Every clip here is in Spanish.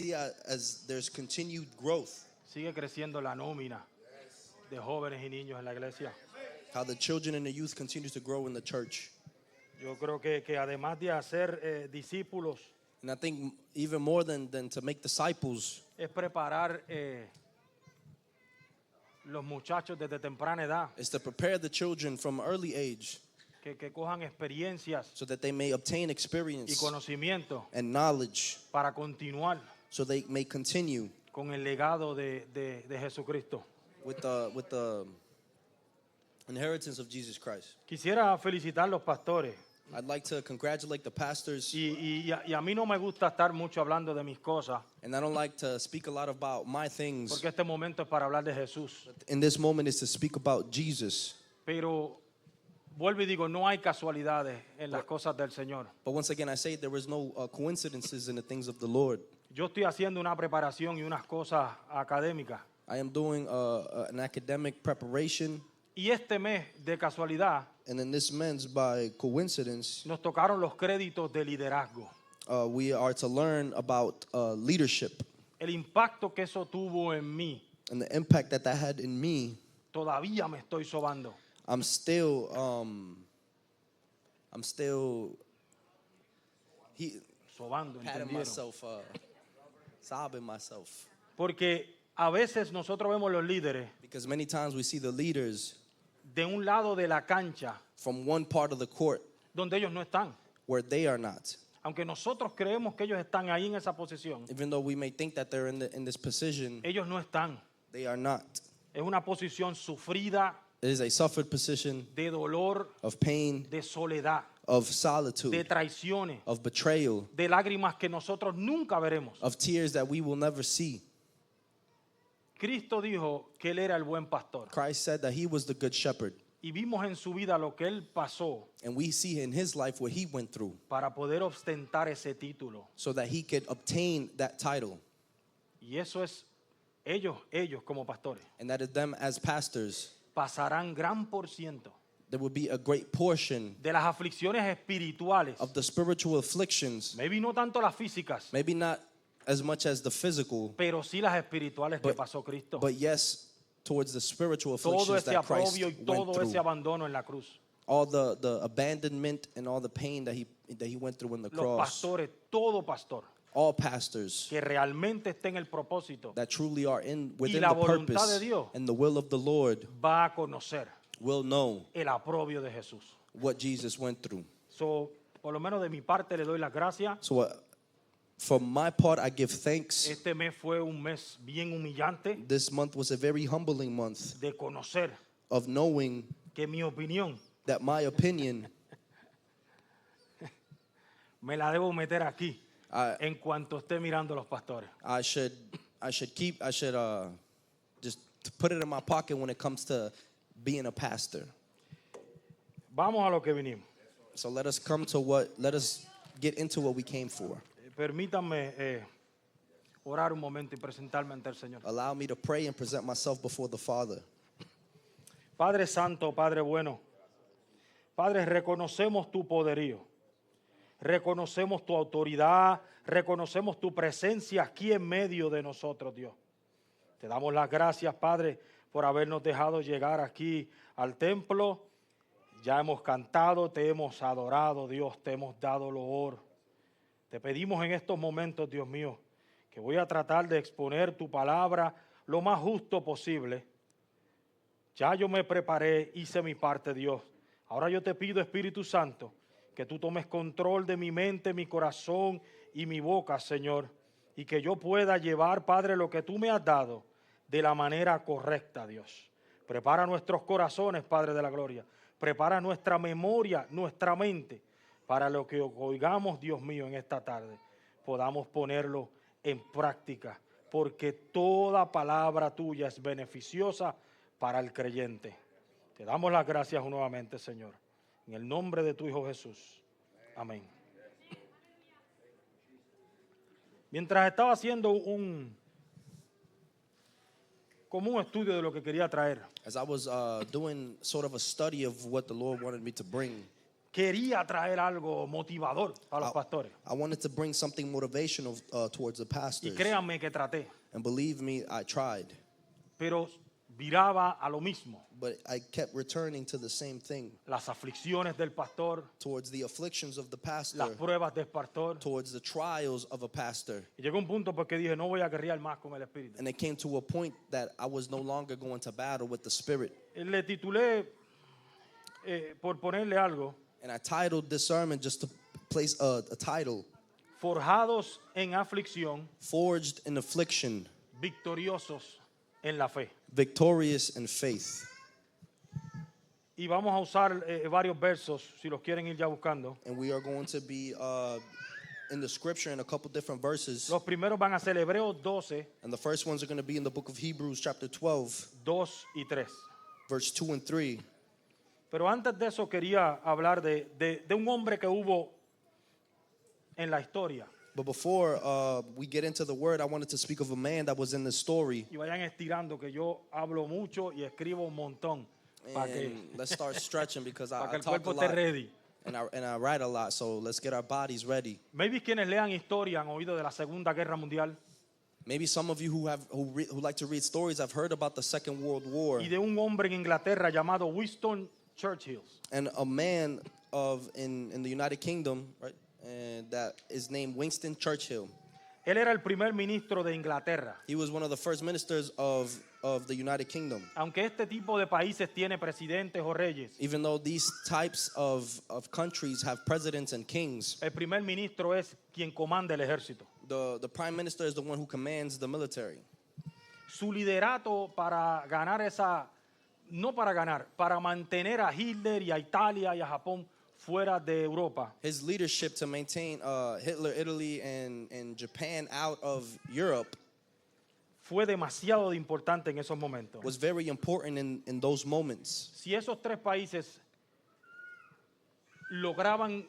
see as there's continued growth, Sigue creciendo la nómina de jóvenes y niños en la iglesia. how the children and the youth continue to grow in the church. Yo creo que además de hacer discípulos, And I think even more than to make disciples, es preparar los muchachos desde temprana edad, is to prepare the children from early age que cojan experiencias so that they may obtain y experience conocimiento and knowledge para continuar so they may continue con el legado de Jesucristo. with the inheritance of Jesus Christ. Quisiera felicitar a los pastores I'd like to congratulate the pastors, y a mí no me gusta estar mucho hablando de mis cosas, and I don't like to speak a lot about my things. porque este momento es para hablar de Jesús. In this moment is to speak about Jesus. Pero vuelvo y digo, no hay casualidades en las cosas del Señor. But once again, I say there is no coincidences in the things of the Lord. Yo estoy haciendo una preparación y unas cosas académicas. I am doing an academic preparation, Y este mes, de casualidad, and in this month, by coincidence, nos tocaron los créditos de liderazgo. we are to learn about leadership El impacto que eso tuvo en mí, and the impact that had in me. todavía me estoy sobando. I'm still Sobando, patting ¿entendieron? myself, sobbing myself, Porque a veces nosotros vemos los líderes because many times we see the leaders de un lado de la cancha from one part of the court donde ellos no están. where they are not. Aunque nosotros creemos que ellos están ahí en esa posición, Even though we may think that they're in this position, ellos no están. they are not. Es una posición sufrida, It is a suffered position de dolor, of pain, de soledad, of de solitude, traiciones, of betrayal, de lágrimas que nosotros nunca veremos. of tears that we will never see. Cristo dijo que Él era el buen pastor. Christ said that he was the good shepherd. Y vimos en su vida lo que Él pasó And we see in his life what he went through para poder ostentar ese título. so that he could obtain that title. Y eso es ellos como pastores. And that is them as pastors. Pasarán gran por ciento There will be a great portion de las aflicciones espirituales. of the spiritual afflictions, Maybe no tanto las físicas, maybe not as much as the physical, pero sí las espirituales que But- pasó Cristo. but yes, towards the spiritual Todo afflictions ese that Christ aprobio y went todo ese through. abandono en la cruz. All the abandonment and all the pain that he went through in the Los cross. pastores, todo pastor All pastors que realmente esté en el propósito that truly are within la the voluntad purpose de Dios and the will of the Lord va a conocer will know el aprobio de Jesús. what Jesus went through. So, por lo menos de mi parte le doy las gracias. So for my part, I give thanks. Este mes fue un mes bien humillante This month was a very humbling month de conocer of knowing que mi opinión that my opinion, me la debo meter aquí I en cuanto esté mirando a los pastores. I should just put it in my pocket when it comes to being a pastor. Vamos a lo que vinimos. So let us get into what we came for. Permítanme orar un momento y presentarme ante el Señor. Allow me to pray and present myself before the Father. Padre Santo, Padre bueno, Padre, reconocemos tu poderío, reconocemos tu autoridad, reconocemos tu presencia aquí en medio de nosotros, Dios. Te damos las gracias, Padre, por habernos dejado llegar aquí al templo. Ya hemos cantado, te hemos adorado, Dios, te hemos dado loor. Te pedimos en estos momentos, Dios mío, que voy a tratar de exponer tu palabra lo más justo posible. Ya yo me preparé, hice mi parte, Dios. Ahora yo te pido, Espíritu Santo, que tú tomes control de mi mente, mi corazón y mi boca, Señor, y que yo pueda llevar, Padre, lo que tú me has dado de la manera correcta, Dios. Prepara nuestros corazones, Padre de la gloria. Prepara nuestra memoria, nuestra mente, para lo que oigamos, Dios mío, en esta tarde. Podamos ponerlo en práctica, porque toda palabra tuya es beneficiosa para el creyente. Te damos las gracias nuevamente, Señor. En el nombre de tu Hijo Jesús. Amén. Mientras estaba haciendo como un estudio de lo que quería traer, As I was doing sort of a study of what the Lord wanted me to bring, quería traer algo motivador para los pastores. I wanted to bring something motivational towards the Y pastors. créanme que traté, And believe me, I tried. pero viraba a lo mismo. But I kept returning to the same thing. Las aflicciones del pastor, Towards the afflictions of the las pastor. pruebas del pastor. Towards the trials of a pastor. Y llegó un punto porque dije, no voy a guerrear más con el Espíritu. And it came to a point that I was no longer going to battle with the Spirit. Le titulé, por ponerle algo, And I titled this sermon just to place a title, Forjados en aflicción, Forged in Affliction, victoriosos en la fe. Victorious in Faith. Y vamos a usar varios versos, si los quieren ir ya buscando. And we are going to be in the scripture in a couple different verses. Los primeros van a ser Hebreos 12, And the first ones are going to be in the book of Hebrews chapter 12, 2 y 3. verse 2 and 3. Pero antes de eso quería hablar de un hombre que hubo en la historia. But before we get into the word, I wanted to speak of a man that was in the story. Y vayan estirando que yo hablo mucho y escribo un montón. Para que, And let's start stretching because para que I el talk a cuerpo esté lot ready. and I write a lot. So let's get our bodies ready. Maybe quienes lean historia han oído de la Segunda Guerra Mundial Maybe some of you who like to read stories have heard about the Second World War y de un hombre en Inglaterra llamado Winston Churchill. and a man in the United Kingdom, right? And that is named Winston Churchill. Él era el primer ministro de Inglaterra. He was one of the first ministers of the United Kingdom. Aunque este tipo de países tiene presidentes o reyes, Even though these types of countries have presidents and kings, el primer ministro es quien comanda el ejército. the prime minister is the one who commands the military. Su liderato para ganar no para ganar, para mantener a Hitler y a Italia y a Japón fuera de Europa, His leadership to maintain Hitler, Italy, and Japan out of Europe fue demasiado importante en esos momentos. was very important in those moments. Si esos tres países lograban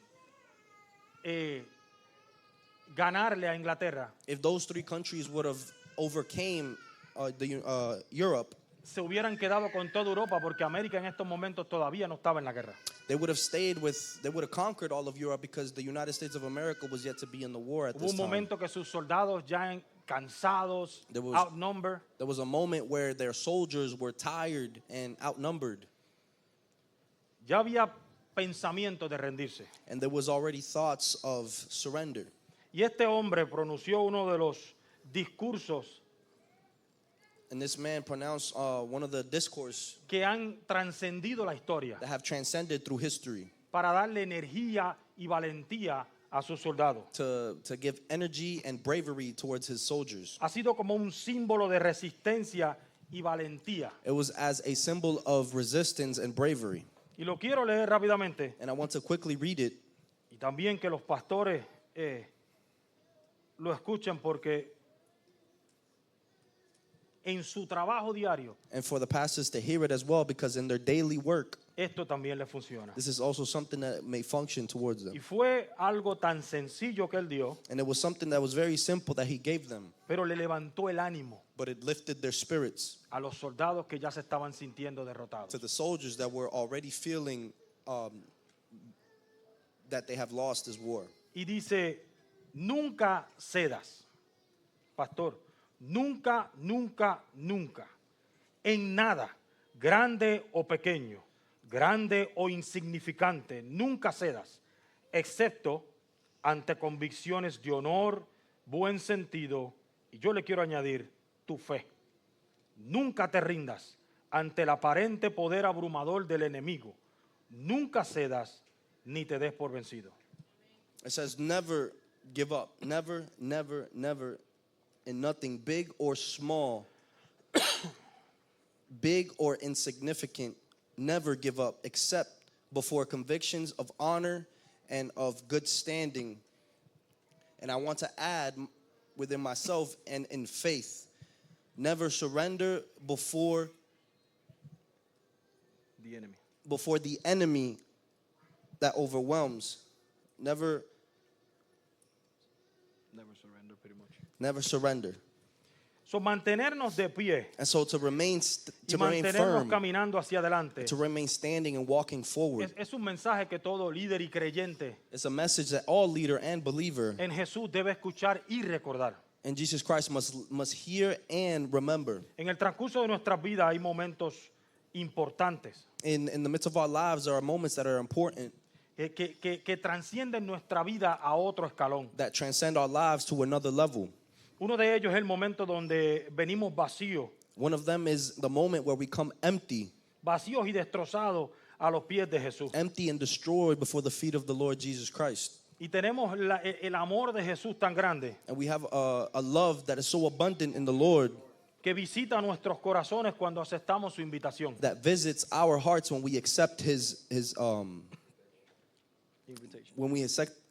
ganarle a Inglaterra, If those three countries would have overcame Europe, se hubieran quedado con toda Europa porque América en estos momentos todavía no estaba en la guerra. they would have conquered all of Europe because the United States of America was yet to be in the war at Hubo this un time. momento que sus soldados ya cansados, There was- outnumbered, There was a moment where their soldiers were tired and outnumbered, ya había pensamiento de rendirse. and there was already thoughts of surrender. Y este hombre pronunció uno de los discursos And this man pronounced one of the discourse que han trascendido la historia that have transcended through history para darle energía y valentía a sus soldados. to give energy and bravery towards his soldiers. Ha sido como un símbolo de resistencia y valentía. It was as a symbol of resistance and bravery. Y lo quiero leer rápidamente. And I want to quickly read it. Y también que los pastores lo escuchen porque en su trabajo diario And for the pastors to hear it as well, because in their daily work, esto también le funciona. this is also something that may function towards Y them. fue algo tan sencillo que él dio, And it was something that was very simple that he gave them, pero le levantó el ánimo but it lifted their spirits a los soldados que ya se estaban sintiendo derrotados. to the soldiers that were already feeling that they have lost this war. Y dice, nunca cedas, pastor, nunca, nunca, nunca, en nada, grande o pequeño, grande o insignificante, nunca cedas, excepto ante convicciones de honor, buen sentido, y yo le quiero añadir, tu fe. Nunca te rindas ante el aparente poder abrumador del enemigo. Nunca cedas ni te des por vencido. It says, never give up. Never, never, never, in nothing, big or small, big or insignificant, never give up, except before convictions of honor and of good standing. And I want to add within myself and in faith, never surrender before The enemy. the enemy that overwhelms. Never Never surrender, pretty much. surrender. So, mantenernos de pie And so to remain y mantenernos firm, caminando hacia adelante to remain standing and walking forward, es un mensaje que todo líder y creyente it's a message that all leader and believer en Jesús debe escuchar y recordar. in Jesus Christ must hear and remember. En el transcurso de nuestras vidas hay momentos importantes In the midst of our lives, there are moments that are important que transcienden nuestra vida a otro escalón. that transcend our lives to another level. Uno de ellos es el momento donde venimos vacíos One of them is the moment where we come empty y destrozados a los pies de Jesús. empty and destroyed before the feet of the Lord Jesus Christ. Y tenemos el amor de Jesús tan grande And we have a love that is so abundant in the Lord que visita nuestros corazones cuando aceptamos su invitación. that visits our hearts when we accept his when we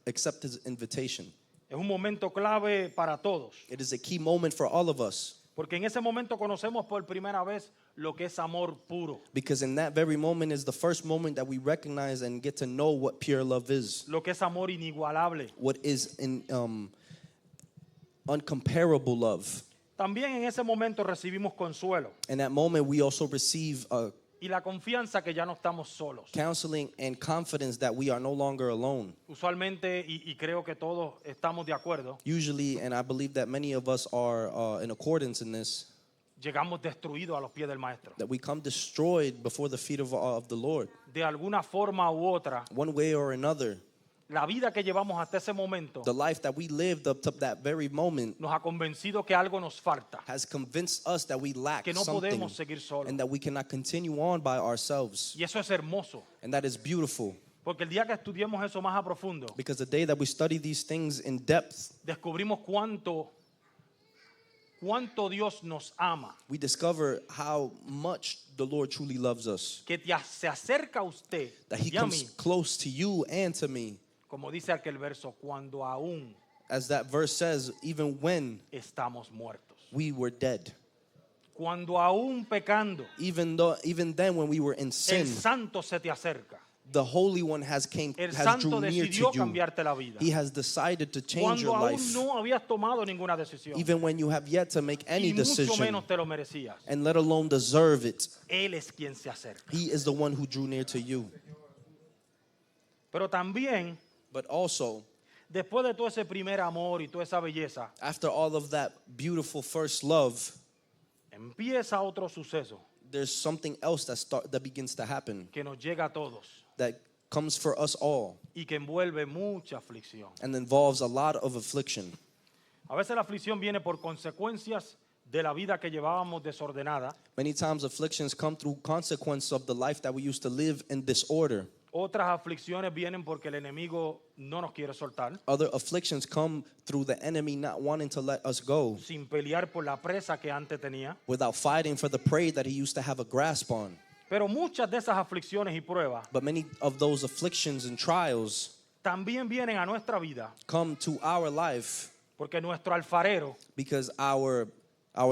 accept his invitation. Es un momento clave para todos, It is a key moment for all of us porque en ese momento conocemos por primera vez lo que es amor puro, because in that very moment is the first moment that we recognize and get to know what pure love is, lo que es amor inigualable. what is in uncomparable love. También en ese momento recibimos consuelo In that moment, we also receive y la confianza que ya no estamos solos. counseling and confidence that we are no longer alone. Usualmente, y creo que todos estamos de acuerdo, Usually, and I believe that many of us are in accordance in this, llegamos destruidos a los pies del Maestro. that we come destroyed before the feet of the Lord. De alguna forma u otra, One way or another, la vida que llevamos hasta ese momento the life that we lived up to that very moment nos ha convencido que algo nos falta, has convinced us that we lack que no something podemos seguir solos. and that we cannot continue on by ourselves. Y eso es hermoso, And that is beautiful porque el día que estudiemos eso más a profundo, because the day that we study these things in depth, descubrimos cuánto Dios nos ama, we discover how much the Lord truly loves us. que se acerca a usted That he y a comes mí, close to you and to me. como dice aquel verso, cuando aún As that verse says, even when estamos muertos. we were dead. Cuando aún pecando, Even then when we were in el sin, santo se te acerca. the Holy One has El drew santo near to decidió you. cambiarte la vida. He has decided to change Cuando your aún life. no habías tomado ninguna decisión. Even when you have yet to make any Y mucho decision, menos te lo merecías. and let alone deserve it. Él es quien se acerca. He is the one who drew near to you. Pero también, But also, después de todo ese primer amor y toda esa belleza, after all of that beautiful first love, empieza otro suceso there's something else that begins to happen que nos llega a todos that comes for us all y que envuelve mucha aflicción. and involves a lot of affliction. A veces la aflicción viene por consecuencias de la vida que llevábamos desordenada. Many times afflictions come through consequence of the life that we used to live in disorder. Otras aflicciones vienen porque el enemigo no nos quiere soltar, Other afflictions come through the enemy not wanting to let us go sin pelear por la presa que antes tenía. without fighting for the prey that he used to have a grasp on. Pero muchas de esas aflicciones y pruebas But many of those afflictions and trials también vienen a nuestra vida come to our life porque nuestro alfarero because our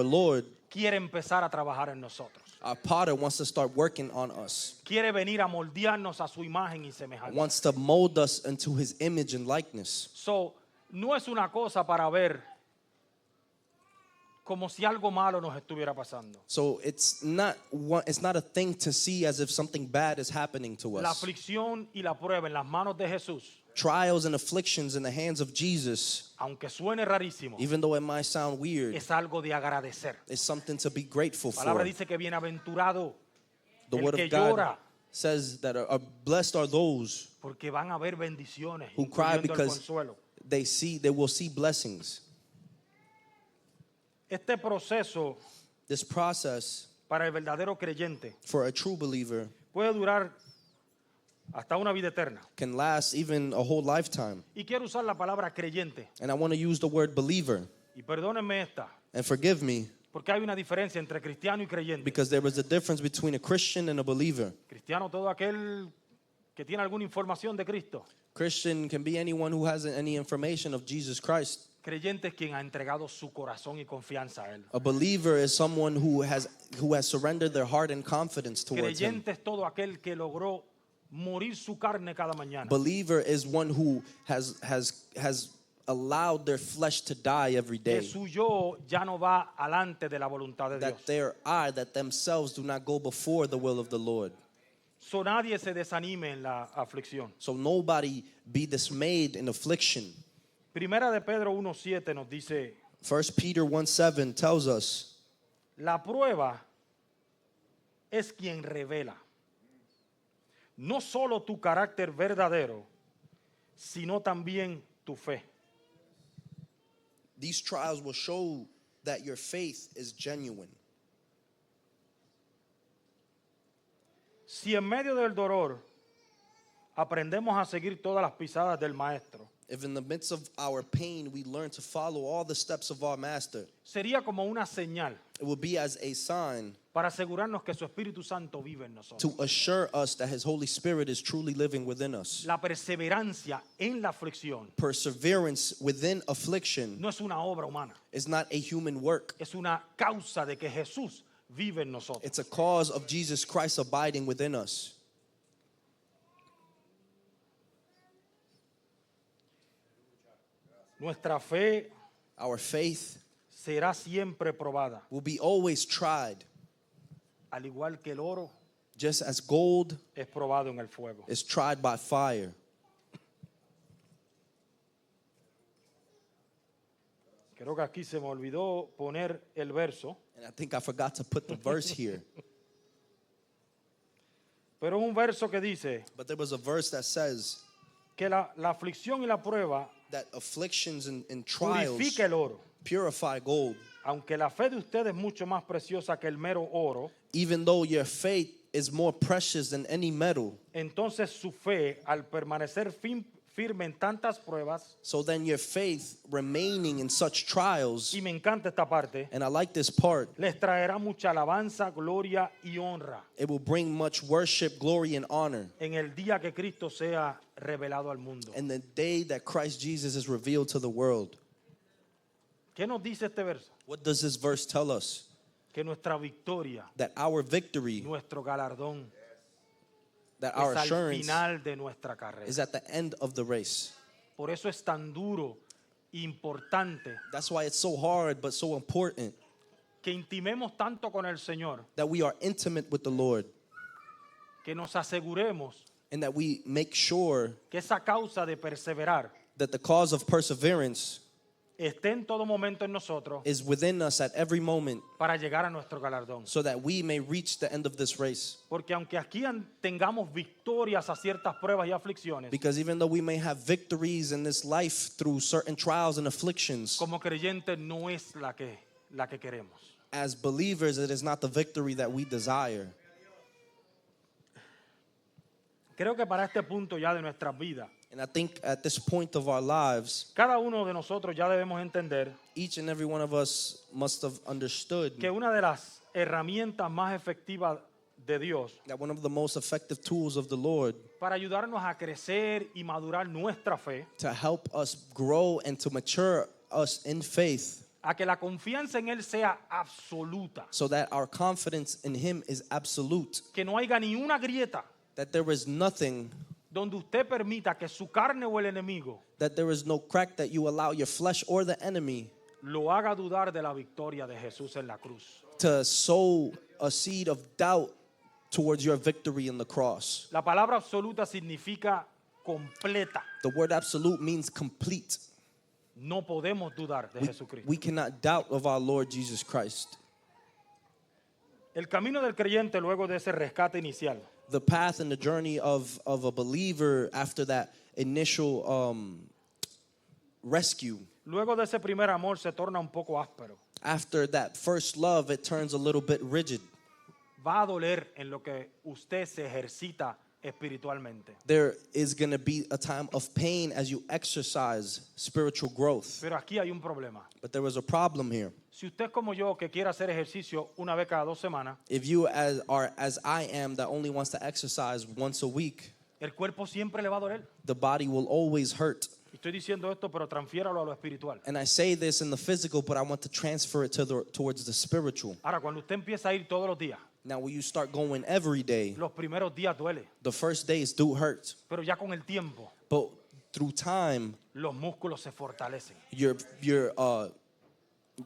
Lord, quiere empezar a trabajar en nosotros. our potter, wants to start working on us, Quiere venir a moldearnos a su imagen y semejanza. wants to mold us into his image and likeness. So, no es una cosa para ver como si algo malo nos estuviera pasando. So it's not a thing to see as if something bad is happening to La us. aflicción y la prueba en las manos de Jesús, Trials and afflictions in the hands of Jesus, aunque suene rarísimo, even though it might sound weird, es algo de agradecer. is something to be grateful La palabra for. dice que bienaventurado The el word que of God llora, says that are blessed are those porque van a haber bendiciones, who cry incluyendo el because consuelo. they will see blessings. Este proceso This process para el verdadero creyente for a true believer puede durar hasta una vida eterna. can last even a whole lifetime. Y quiero usar la palabra creyente. And I want to use the word believer. Y perdónenme esta, And forgive me, porque hay una diferencia entre cristiano y creyente. because there is a difference between a Christian and a believer. Cristiano, todo aquel que tiene alguna información de Cristo. Christian can be anyone who has any information of Jesus Christ. Creyente es quien ha entregado su corazón y confianza a Él. A believer is someone who has surrendered their heart and confidence towards him. Creyente es todo aquel que logró morir su carne cada mañana. Believer is one who has allowed their flesh to die every que day. su yo ya no va alante de la voluntad de Dios. That their I, that themselves do not go before the will of the Lord. So nadie se desanime en la aflicción. So nobody be dismayed in affliction. Primera de Pedro 1:7 nos dice, 1 Peter 1:7 tells us, la prueba es quien revela no solo tu carácter verdadero, sino también tu fe. these trials will show that your faith is genuine. Si en medio del dolor aprendemos a seguir todas las pisadas del maestro, If in the midst of our pain we learn to follow all the steps of our master, sería como una señal it will be as a sign para asegurarnos que su Espíritu Santo vive en nosotros. to assure us that his Holy Spirit is truly living within us. La perseverancia en la aflicción Perseverance within affliction no es una obra humana, is not a human work. es una causa de que Jesús vive en nosotros. It's a cause of Jesus Christ abiding within us. Nuestra fe Our faith será siempre probada, will be always tried, al igual que el oro just as gold es probado en el fuego. is tried by fire. Creo que aquí se me olvidó poner el verso, And I think I forgot to put the verse here. pero es un verso que dice But there was a verse that says que la aflicción y la prueba that afflictions and trials purifica el oro. purify gold. Aunque la fe de ustedes es mucho más preciosa que el mero oro, Even though your faith is more precious than any metal, entonces su fe, al permanecer firme en tantas pruebas, so then your faith remaining in such trials, y me encanta esta parte, and I like this part, les traerá mucha alabanza, gloria y honra it will bring much worship, glory, and honor en el día que Cristo sea revelado al mundo. in the day that Christ Jesus is revealed to the world. ¿Qué nos dice este verso? What does this verse tell us? Que nuestra victoria, That our victory, nuestro galardón, that our es al assurance final de nuestra carrera. is at the end of the race. Por eso es tan duro, importante, That's why it's so hard but so important que intimemos tanto con el Señor, that we are intimate with the Lord que nos aseguremos and that we make sure que esa causa de perseverar that the cause of perseverance esté en todo momento en nosotros is within us at every moment para llegar a nuestro galardón. so that we may reach the end of this race. Porque aunque aquí tengamos victorias a ciertas pruebas y aflicciones, Because even though we may have victories in this life through certain trials and afflictions, como creyentes no es la que queremos. as believers, it is not the victory that we desire. Creo que para este punto ya de nuestras vidas, And I think at this point of our lives, cada uno de nosotros ya debemos entender each and every one of us must have understood que una de las herramientas más efectivas de Dios that one of the most effective tools of the Lord para ayudarnos a crecer y madurar nuestra fe, to help us grow and to mature us in faith a que la confianza en Él sea absoluta, so that our confidence in Him is absolute, que no haya ni una grieta that there is nothing, donde usted permita que su carne o el enemigo that there is no crack that you allow your flesh or the enemy lo haga dudar de la victoria de Jesús en la cruz. to sow a seed of doubt towards your victory in the cross. La palabra absoluta significa completa. The word absolute means complete. No podemos dudar de Jesucristo. We cannot doubt of our Lord Jesus Christ. El camino del creyente luego de ese rescate inicial The path and the journey of a believer after that initial rescue, luego de ese primer amor se torna un poco áspero. after that first love, it turns a little bit rigid. Va a doler en lo que usted se ejercita espiritualmente. There is going to be a time of pain as you exercise spiritual growth. Pero aquí hay un problema. But there was a problem here. Si usted es como yo que quiere hacer ejercicio una vez cada 2 semanas, If you are as I am that only wants to exercise once a week, el cuerpo siempre le va a doler. the body will always hurt. Estoy diciendo esto, pero transfiéralo a lo espiritual. And I say this in the physical, but I want to transfer it towards the spiritual. Ahora, cuando usted empieza a ir todos los días, Now, when you start going every day, los primeros días duele, the first days do hurt. pero ya con el tiempo But through time, los músculos se fortalecen.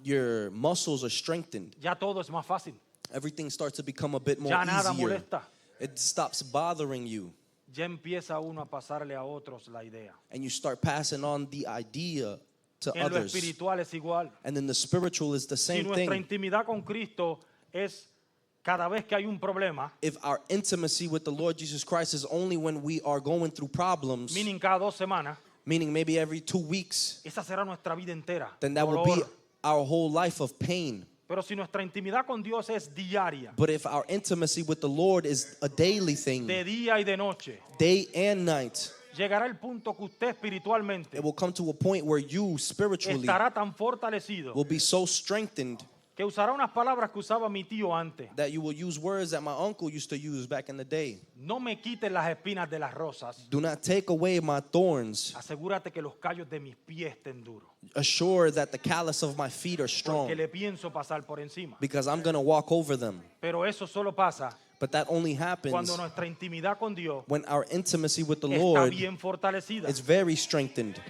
your muscles are strengthened. Ya todo es más fácil. Everything starts to become a bit more Ya nada easier. molesta. It stops bothering you, Ya empieza uno a pasarle a otros la idea. and you start passing on the idea to En lo others. espiritual es igual. And then the spiritual is the Si same nuestra thing. intimidad con Cristo es cada vez que hay un problema, If our intimacy with the Lord Jesus Christ is only when we are going through problems, meaning cada 2 semanas, meaning maybe every 2 weeks, esa será nuestra vida entera. then that will be Dolor. our whole life of pain. Pero si nuestra intimidad con Dios es diaria, But if our intimacy with the Lord is a daily thing, de día y de noche, day and night, llegará el punto que usted espiritualmente it will come to a point where you spiritually estará tan fortalecido will be so strengthened que usará unas palabras que usaba mi tío antes. that you will use words that my uncle used to use back in the day. No me quites las espinas de las rosas. Do not take away my thorns. Asegúrate que los callos de mis pies estén duros. Assure that the callus of my feet are Porque strong, le pienso pasar por encima. because I'm going to walk over them. Pero eso solo pasa But that only happens cuando nuestra intimidad con Dios when our intimacy with the está Lord bien fortalecida. is very strengthened.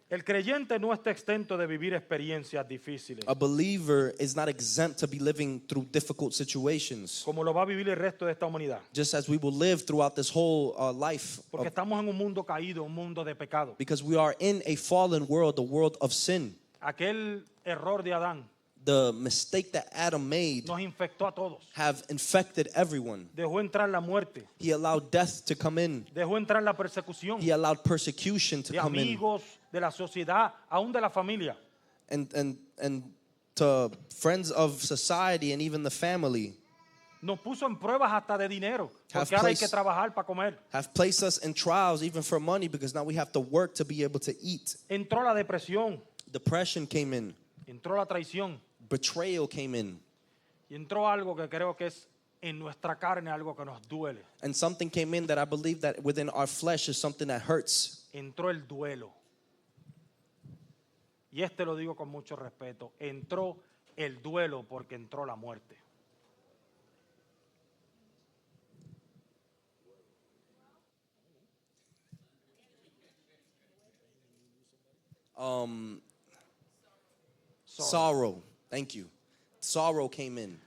El creyente no está exento de vivir experiencias difíciles, A believer is not exempt to be living through difficult situations, como lo va a vivir el resto de esta humanidad. just as we will live throughout this whole life, Porque estamos en un mundo caído, un mundo de pecado. because we are in a fallen world, the world of sin. Aquel error de Adán The mistake that Adam made nos infectó a todos. have infected everyone. Dejó entrar la muerte, He allowed death to come in. dejó entrar la persecución He allowed persecution to de come in. amigos, de la sociedad, aún de la familia. And to friends of society and even the family Nos puso en pruebas hasta de dinero, Have porque ahora hay que placed- trabajar para comer. have placed us in trials even for money, because now we have to work to be able to eat. Entró la depresión, Depression came in. entró la traición Betrayal came in. y entró algo que creo que es en nuestra carne, algo que nos duele. And something came in that I believe that within our flesh is something that hurts. Entró el duelo. Y este lo digo con mucho respeto. Entró el duelo porque entró la muerte. Sorrow. Thank you. Sorrow came in.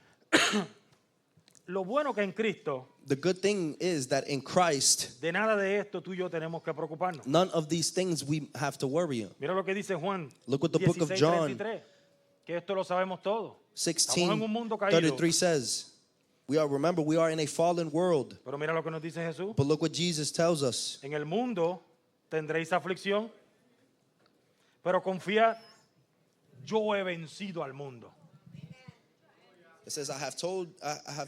Lo bueno que en Cristo, The good thing is that in Christ, de nada de esto tú y yo tenemos que preocuparnos. none of these things we have to worry. Mira lo que dice Juan Look what the book of John 16:33, que esto lo sabemos todos. Estamos en un mundo 16:33 caído. says, we are in a fallen world. Pero mira lo que nos dice Jesús. But look what Jesus tells us. En el mundo tendréis aflicción, pero confía, yo he vencido al mundo. It says, I have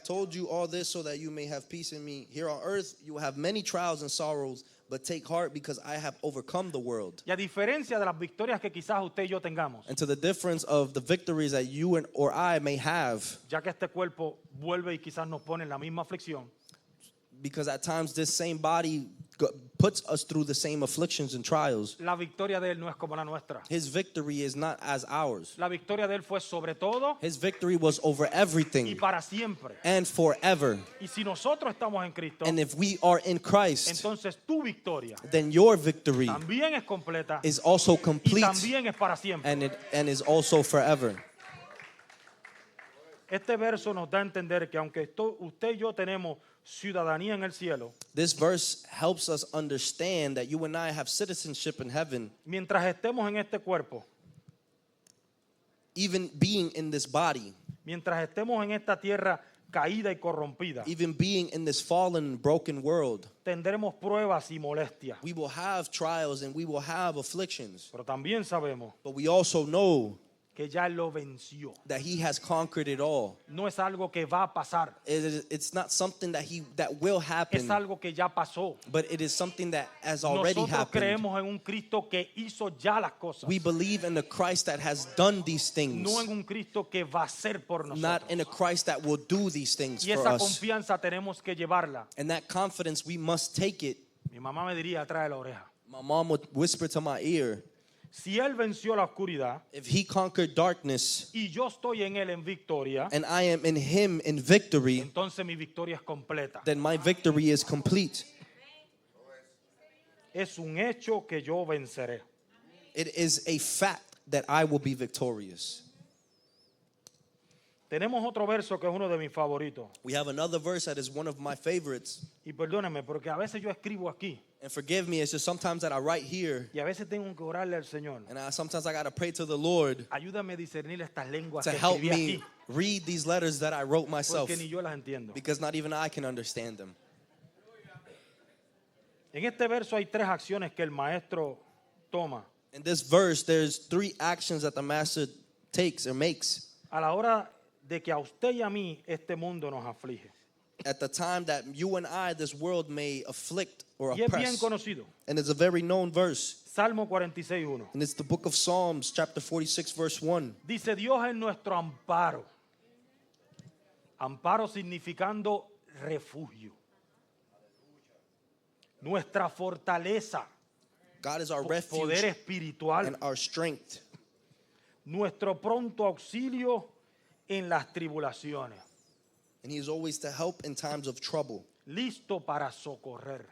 told you all this so that you may have peace in me. Here on earth you will have many trials and sorrows, but take heart because I have overcome the world. Y a diferencia de las victorias que quizás usted y yo tengamos, And to the difference of the victories that you or I may have, ya que este cuerpo vuelve y quizás nos pone en la misma aflicción, because at times this same body puts us through the same afflictions and trials. la victoria de Él no es como la nuestra. His victory is not as ours. La victoria de Él fue sobre todo His victory was over y everything para siempre. and forever. Y si nosotros estamos en Cristo, And if we are in Christ, entonces tu victoria then your victory también es completa is also y complete, también es para siempre. and is also forever. Este verso nos da a entender que aunque usted y yo tenemos ciudadanía en el cielo, This verse helps us understand that you and I have citizenship in heaven, mientras estemos en este cuerpo, even being in this body, mientras estemos en esta tierra caída y corrompida, even being in this fallen, broken world. tendremos pruebas y molestias. We will have trials and we will have afflictions, Pero también sabemos but we also know que ya Él lo venció. that He has conquered it all. No es algo que va a pasar, It's not something that will happen, es algo que ya pasó. but it is something that has already Nosotros happened. creemos en un Cristo que hizo ya las cosas, We believe in the Christ that has done these things, no en un Cristo que va a hacer por not nosotros. in a Christ that will do these things Y for esa us. confianza tenemos que llevarla. And that confidence, we must take it. Mi mamá me diría atrás de la oreja, My mom would whisper to my ear, si Él venció la oscuridad if He conquered darkness y yo estoy en Él en victoria, and I am in Him in victory, entonces mi victoria es completa. then my victory is complete. es un hecho que yo venceré. It is a fact that I will be victorious. Tenemos otro verso que es uno de mis favoritos. We have another verse that is one of my favorites. Y perdónenme, porque a veces yo escribo aquí And forgive me, it's just sometimes that I write here, y a veces tengo que orarle al Señor. and sometimes I got to pray to the Lord Ayúdame a discernir estas lenguas to que help escribí me aquí, read these letters that I wrote myself, porque ni yo las entiendo. because not even I can understand them. En este verso hay tres acciones que el maestro toma In this verse, there's three actions that the master takes or makes a la hora de que a usted y a mí este mundo nos aflige. at the time that you and I, this world, may afflict or Y es bien oppress. conocido. And it's a very known verse. Salmo 46:1. And it's the book of Psalms, chapter 46, verse 1. Dice, Dios es nuestro amparo. Amparo significando refugio. Nuestra fortaleza, God is our poder refuge espiritual. and our strength. Nuestro pronto auxilio en las tribulaciones. And he is always to help in times of trouble, Listo para socorrer.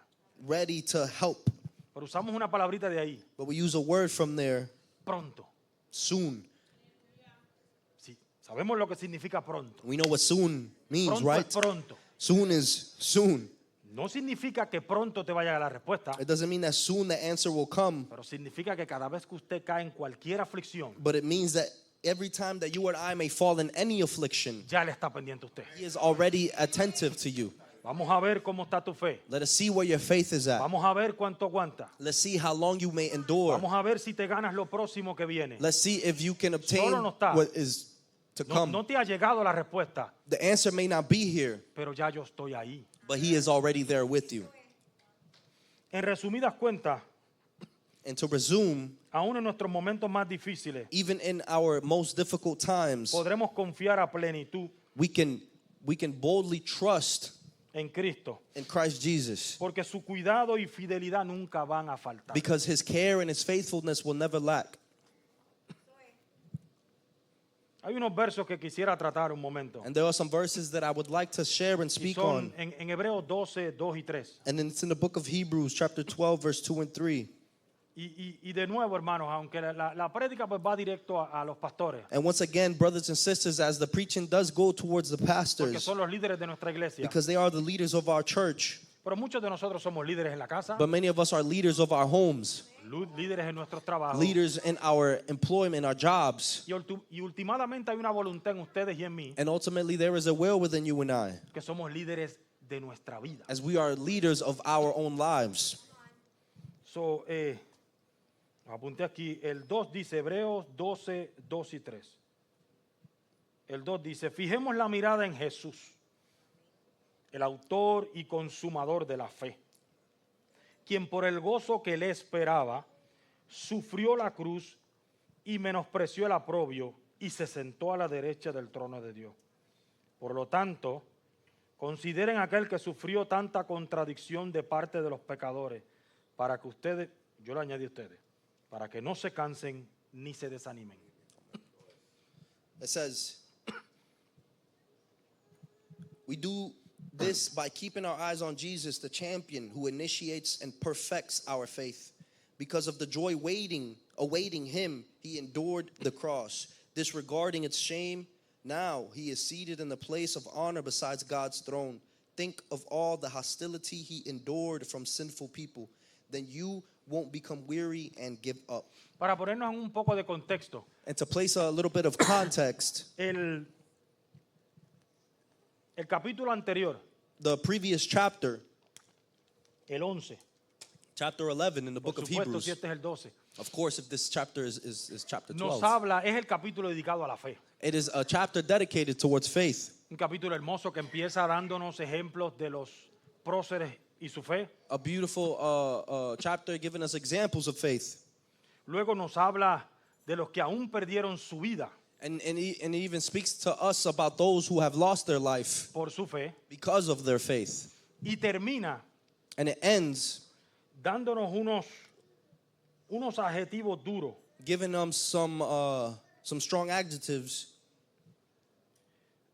ready to help. Pero usamos una palabrita de ahí. But we use a word from there, Pronto. soon. Sí, sabemos lo que significa pronto. We know what soon means, Pronto right? es pronto. Soon is soon. No significa que pronto te vaya a la respuesta, It doesn't mean that soon the answer will come, pero significa que cada vez que usted cae en cualquier aflicción, but it means that every time that you and I may fall in any affliction, ya le está pendiente a usted. he is already attentive to you. Vamos a ver cómo está tu fe. Let us see where your faith is at. Vamos a ver cuánto aguanta. Let's see how long you may endure. Vamos a ver si te ganas lo próximo que viene. Let's see if you can obtain Solo no está. what is to No, come. no te ha llegado la respuesta, The answer may not be here, pero ya yo estoy ahí. but he is already there with you. En resumidas cuentas, And to resume, aún en nuestros momentos más difíciles, even in our most difficult times, podremos confiar a plenitud we can boldly trust en Cristo, in Christ Jesus, porque su cuidado y fidelidad nunca van a faltar. because his care and his faithfulness will never lack. Hay unos versos que quisiera tratar un momento. And there are some verses that I would like to share and Y speak son on. en Hebreos 12, 2 y 3. And then it's in the book of Hebrews, chapter 12, verse 2 and 3. Y de nuevo, hermanos, aunque la prédica pues va directo a los pastores, And once again, brothers and sisters, as the preaching does go towards the porque pasters, son los líderes de nuestra iglesia. because they are the leaders of our church, Pero muchos de nosotros somos líderes en la casa, but many of us are leaders of our homes, líderes en nuestros trabajos. leaders in our employment, our jobs. Y últimamente hay una voluntad en ustedes y en mí And ultimately, there is a will within you and I, que somos líderes de nuestra vida. as we are leaders of our own lives. So, apunté aquí, el 2 dice, Hebreos 12, 2 y 3. El 2 dice, fijemos la mirada en Jesús, el autor y consumador de la fe, quien por el gozo que le esperaba, sufrió la cruz y menospreció el oprobio y se sentó a la derecha del trono de Dios. Por lo tanto, consideren aquel que sufrió tanta contradicción de parte de los pecadores, para que ustedes, yo le añadí a ustedes, para que no se cansen ni se desanimen. It says, we do this by keeping our eyes on Jesus, the champion who initiates and perfects our faith. Because of the joy awaiting him, he endured the cross, disregarding its shame. Now he is seated in the place of honor beside God's throne. Think of all the hostility he endured from sinful people. Then you won't become weary and give up. Para ponernos en un poco de contexto, And to place a little bit of context, el capítulo anterior, the previous chapter, el 11, chapter 11 in the por book of supuesto si Hebrews, este es el 12, of course, if this chapter is chapter nos 12, habla, es el capítulo dedicado a la fe. it is a chapter dedicated towards faith. Un capítulo hermoso que empieza dándonos ejemplos de los próceres y su fe. A beautiful chapter giving us examples of faith. Luego nos habla de los que aún perdieron su vida And he even speaks to us about those who have lost their life por su fe. because of their faith. Y termina And it ends dándonos unos adjetivos duros giving them some strong adjectives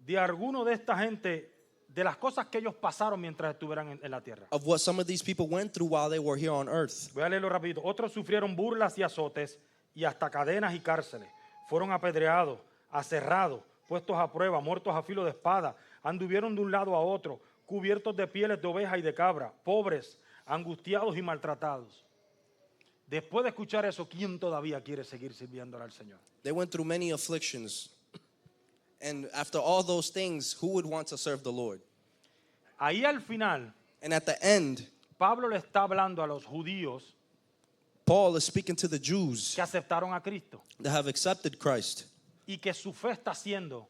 de alguno de esta gente de las cosas que ellos pasaron mientras estuvieran en la tierra. of what some of these people went through while they were here on earth. Voy a leerlo rapidito. Otros sufrieron burlas y azotes y hasta cadenas y cárceles. Fueron apedreados, aserrados, puestos a prueba, muertos a filo de espada. Anduvieron de un lado a otro, cubiertos de pieles de oveja y de cabra, pobres, angustiados y maltratados. Después de escuchar eso, ¿quién todavía quiere seguir sirviéndole al Señor? They went through many afflictions. And after all those things, who would want to serve the Lord? Ahí al final, And at the end, Pablo le está hablando a los judíos Paul is speaking to the Jews que aceptaron a Cristo that have accepted Christ y que su fe está siendo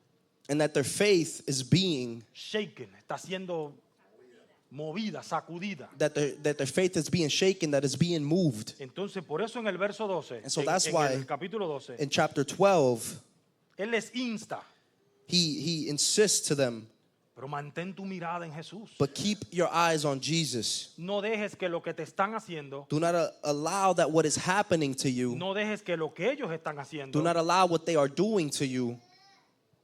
and that their faith is being, shaken, está siendo movida, sacudida. that their faith is being shaken, that is being moved. Entonces, por eso en el verso 12, And so that's why el capítulo 12, In chapter 12, él les insta, he insists to them, pero mantén tu mirada en Jesús. but keep your eyes on Jesus. No dejes que lo que te están haciendo, Do not allow that what is happening to you, no dejes que lo que ellos están do haciendo not allow what they are doing to you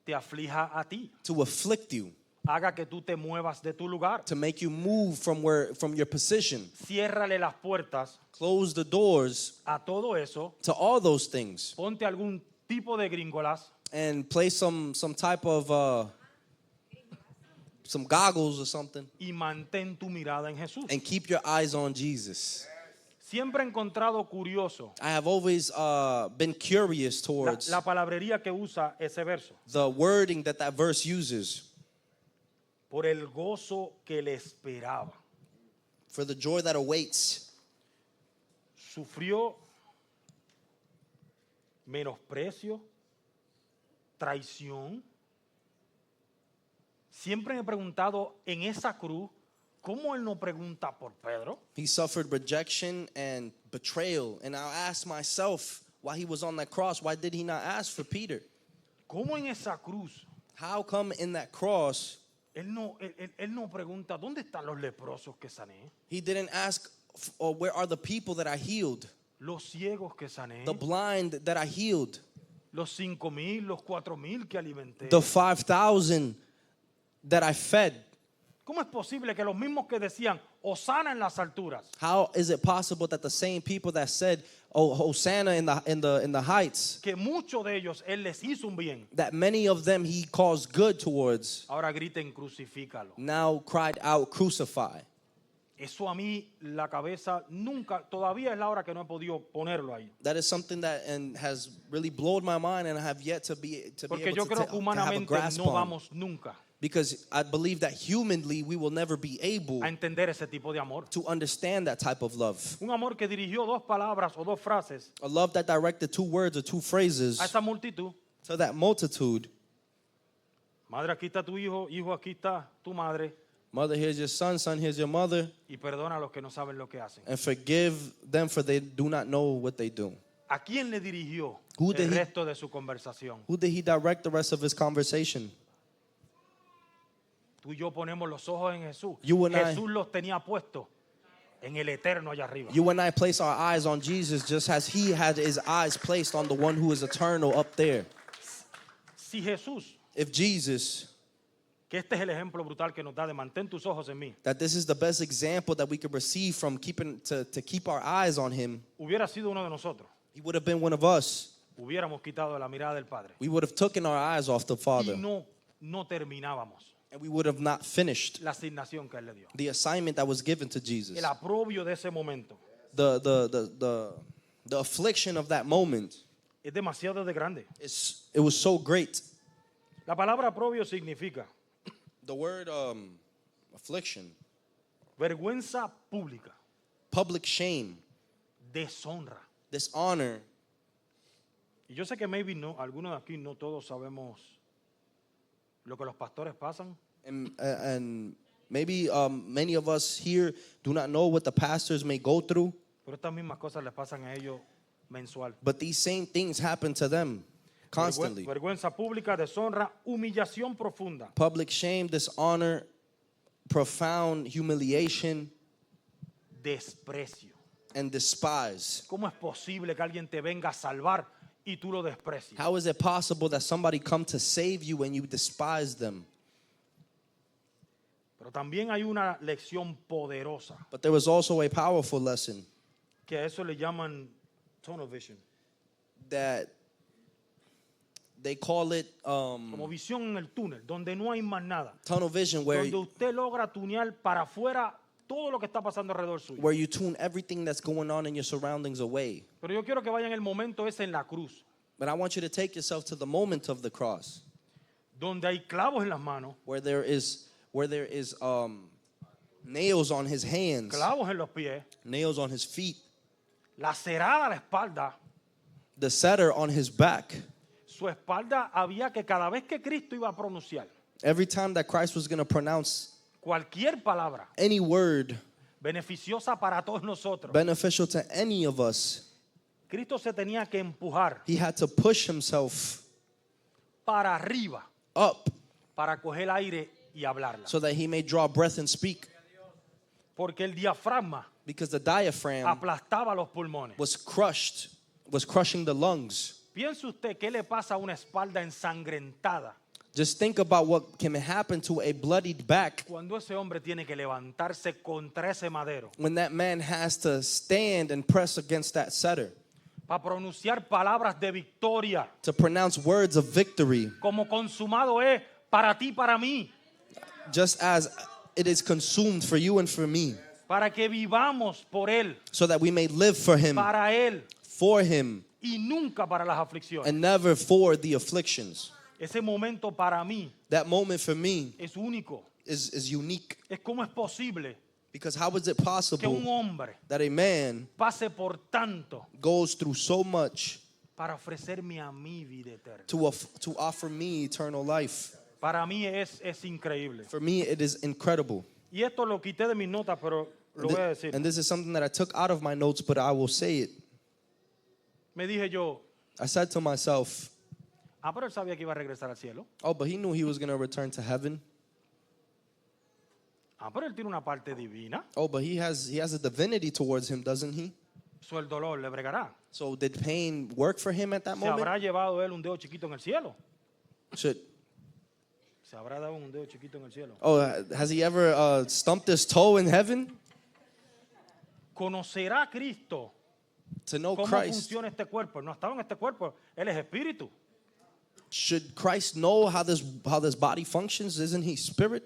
te aflija a ti. to afflict you, Haga que tú te muevas de tu lugar. to make you move from your position. Ciérrale las puertas Close the doors a todo eso. to all those things Ponte algún tipo de gringolas and place some type of some goggles or something y mantén tu mirada en Jesús. and keep your eyes on Jesus. Siempre he encontrado curioso I have always been curious towards la palabrería que usa ese verso. the wording that verse uses. Por el gozo que le esperaba. For the joy that awaits. Sufrió menosprecio, traición. Siempre me he preguntado en esa cruz, ¿cómo él no pregunta por Pedro? He suffered rejection and betrayal. And I asked myself, while he was on that cross, why did he not ask for Peter? ¿Cómo en esa cruz How come in that cross él no pregunta dónde están los leprosos que sané? he didn't ask, where are the people that I healed? Los ciegos que sané, The blind that I healed? los 5,000, los 4,000 que alimenté. The 5,000 that I fed? ¿Cómo es posible que los mismos que decían Hosana en las alturas, How is it possible that the same people that said, "Oh, Hosanna in the heights," que muchos de ellos él les hizo un bien, that many of them he caused good towards, ahora griten crucifícalo? now cried out, "Crucify"? Eso a mí la cabeza nunca, todavía es la hora que no he podido ponerlo ahí. That is something that has really blown my mind, and I have yet to be Porque able yo to creo que have a humanamente grasp no on. vamos nunca Because I believe that humanly we will never be able a entender ese tipo de amor. to understand that type of love. Un amor que dirigió dos palabras o dos frases A love that directed two words or two phrases a esa multitud. to that multitude. Madre, aquí está tu hijo, hijo, aquí está tu madre. Mother, here's your son, son, here's your mother, Y perdona a los que no saben lo que hacen. and forgive them for they do not know what they do. ¿A quién le dirigió Who did el he- resto de su conversación? Who did he direct the rest of his conversation? Tú y yo ponemos los ojos en Jesús. You and I- Jesús los tenía puestos en el eterno allá arriba. You and I place our eyes on Jesus just as he had his eyes placed on the one who is eternal up there. Si Jesús, If Jesus, que este es el ejemplo brutal que nos da de mantén tus ojos en mí, that this is the best example that we could receive from keeping to keep our eyes on him, hubiera sido uno de nosotros, he would have been one of us. hubiéramos quitado la mirada del Padre We would have taken our eyes off the Father, y no terminábamos and we would have not finished la asignación que Él le dio. the assignment that was given to Jesus. El aprobio de ese momento The affliction of that moment, es demasiado de grande. it was so great. La palabra aprobio significa The word affliction, vergüenza pública, public shame, deshonra. dishonor. Y yo sé que maybe no, algunos de aquí no todos sabemos lo que los pastores pasan, And maybe many of us here do not know what the pastors may go through, pero estas mismas cosas les pasan a ellos mensual. but these same things happen to them constantly. Vergüenza pública, deshonra, humillación profunda. Public shame, dishonor, profound humiliation, Desprecio. and despise. ¿Cómo es posible que alguien te venga a salvar y tú lo desprecies? How is it possible that somebody come to save you and you despise them? Pero también hay una lección poderosa, But there was also a powerful lesson que a eso le llaman tunnel vision, that they call it como visión en el túnel, donde no hay más nada, tunnel vision, donde usted logra tunear para afuera todo lo que está pasando alrededor suyo. where you tune everything that's going on in your surroundings away. Pero yo quiero que vayan el momento ese en la cruz, But I want you to take yourself to the moment of the cross, donde hay clavos en las manos, where there is nails on his hands, clavos en los pies, nails on his feet, lacerada la espalda. the setter on his back. Su espalda había que cada vez que Cristo iba a pronunciar Every time that Christ was going to pronounce cualquier palabra any word beneficiosa para todos nosotros, beneficial to any of us, Cristo se tenía que empujar he had to push himself para arriba up para coger aire y hablarla. so that he may draw breath and speak. Porque el diafragma Because the diaphragm aplastaba los pulmones. was crushing the lungs. Piense usted qué le pasa a una espalda ensangrentada Just think about what can happen to a bloodied back cuando ese hombre tiene que levantarse contra ese madero when that man has to stand and press against that setter para pronunciar palabras de victoria, to pronounce words of victory, como consumado es para ti, para mí, just as it is consumed for you and for me, para que vivamos por él, so that we may live for him, para él for him, y nunca para las aflicciones. and never for the afflictions. Ese momento para mí That moment for me es único. is unique, Es como es posible because how is it que un possible hombre that a man pase por tanto goes through so much para ofrecerme a mí vida eterna. to offer me eternal life? Para mí es increíble. For me, it is incredible. Y esto lo quité de mis notas, pero lo voy a decir. And this is something that I took out of my notes, but I will say it. Me dije yo, I said to myself, pero él sabía que iba a regresar al cielo. oh, but he knew he was going to return to heaven. Pero él tiene una parte divina. Oh, but he has a divinity towards him, doesn't he? El dolor le bregará. So did pain work for him at that Se habrá moment? llevado él un dedo chiquito en el cielo. Should, Se habrá dado un dedo chiquito en el cielo. oh, has he ever stumped his toe in heaven? Conocerá a Cristo To know cómo Christ. funciona este cuerpo. No ha estado en este cuerpo. Él es espíritu. Should Christ know how this body functions? Isn't he spirit?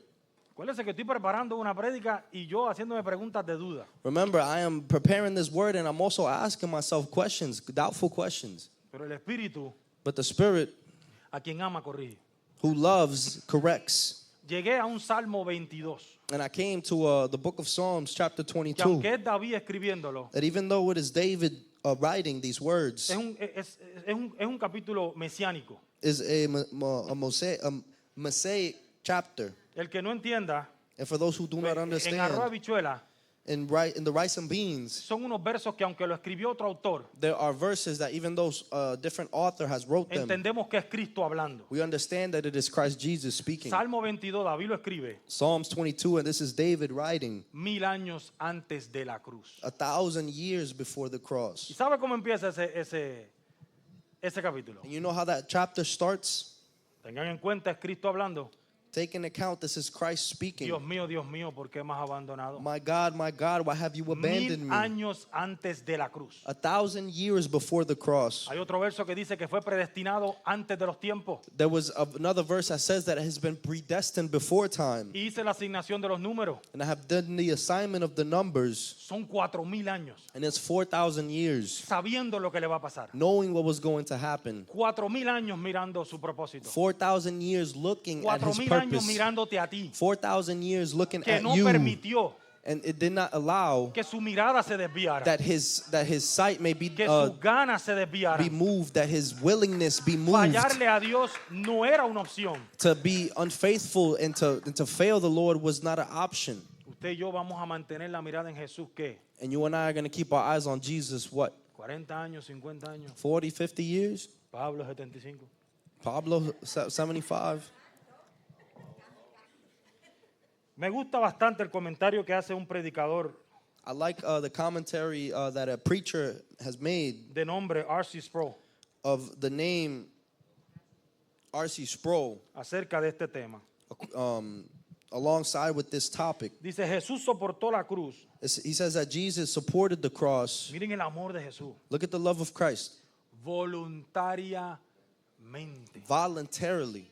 Acuérdense que estoy preparando una prédica y yo haciéndome preguntas de duda. Remember, I am preparing this word and I'm also asking myself questions, doubtful questions. Pero el espíritu, But the spirit a quien ama, corrige. who loves corrects. Llegué a un Salmo 22. And I came to the book of Psalms, chapter Que 22. aunque es David escribiéndolo, That even though it is David writing these words, es un capítulo mesiánico. is a Mosaic chapter. El que no entienda, And for those who do not en arroz understand, habichuela, in the rice and beans, son unos versos que aunque lo escribió otro autor, there are verses that even though a different author has wrote them, entendemos que es Cristo hablando. we understand that it is Christ Jesus speaking. Salmo 22, David lo escribe Psalms 22, and this is David writing 1000 años antes de la cruz. 1,000 years before the ¿Y cross. sabe cómo empieza ese capítulo? And you know how that chapter starts? Tengan en cuenta, es Cristo hablando. Take into account this is Christ speaking. Dios mío, ¿por qué me has abandonado? My God, why have you abandoned 1000 me? años antes de la cruz. 1,000 years before the cross. Hay otro verso que dice que fue predestinado antes de los tiempos. There was another verse that says that it has been predestined before time. Y hice la asignación de los números. And I have done the assignment of the numbers, Son 4000 años. and it's 4,000 years, Sabiendo lo que le va a pasar. knowing what was going to happen. 4000 años mirando su propósito. 4,000 years looking at his 4000 años purpose. mirándote a ti. 4,000 years looking Que at no you. permitió And it did not allow que su mirada se desviara. that his sight may be Que sus ganas se desviaran. moved, that his willingness be moved Fallarle a Dios no era una opción. to be unfaithful and to fail the Lord was not an option. Usted y yo vamos a mantener la mirada en Jesús, ¿qué? And you and I are going to keep our eyes on Jesus, what, 40 años, 50 años. 40, 50 years? Pablo 75. Pablo, 75? Me gusta bastante el comentario que hace un predicador I like the commentary that a preacher has made de nombre R.C. Sproul of the name R.C. Sproul acerca de este tema. alongside with this topic. Dice, Jesús soportó la cruz. He says that Jesus supported the cross. Miren el amor de Jesús. Look at the love of Christ. Voluntariamente. Voluntarily.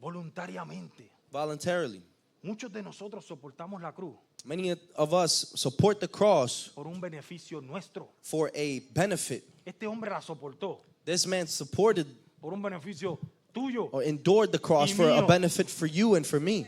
Voluntariamente. Voluntarily. Muchos de nosotros soportamos la cruz Many of us support the cross por un beneficio nuestro. for a benefit. Este hombre la soportó This man supported por un beneficio tuyo. or endured the cross Y for a mío. benefit for you and for me.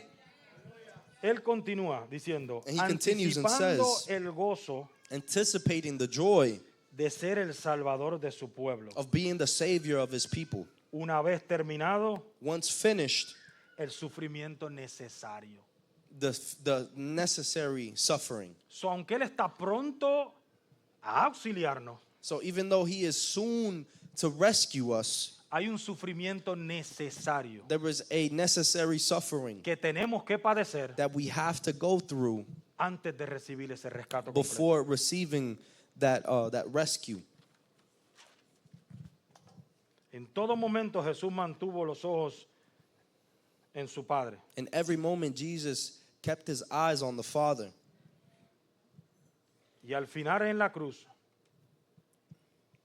Él continúa diciendo, And he continues and anticipando says- el gozo Anticipating the joy de ser el salvador de su pueblo. of being the savior of his people. Una vez terminado Once finished, el sufrimiento necesario. the necessary suffering. So, aunque Él está pronto a auxiliarnos, So even though he is soon to rescue us, hay un sufrimiento necesario there is a necessary suffering que tenemos que padecer that we have to go through antes de recibir ese rescate completo. before receiving that rescue. En todo momento Jesús mantuvo los ojos en su Padre. In every moment, Jesus kept his eyes on the Father. Y al final en la cruz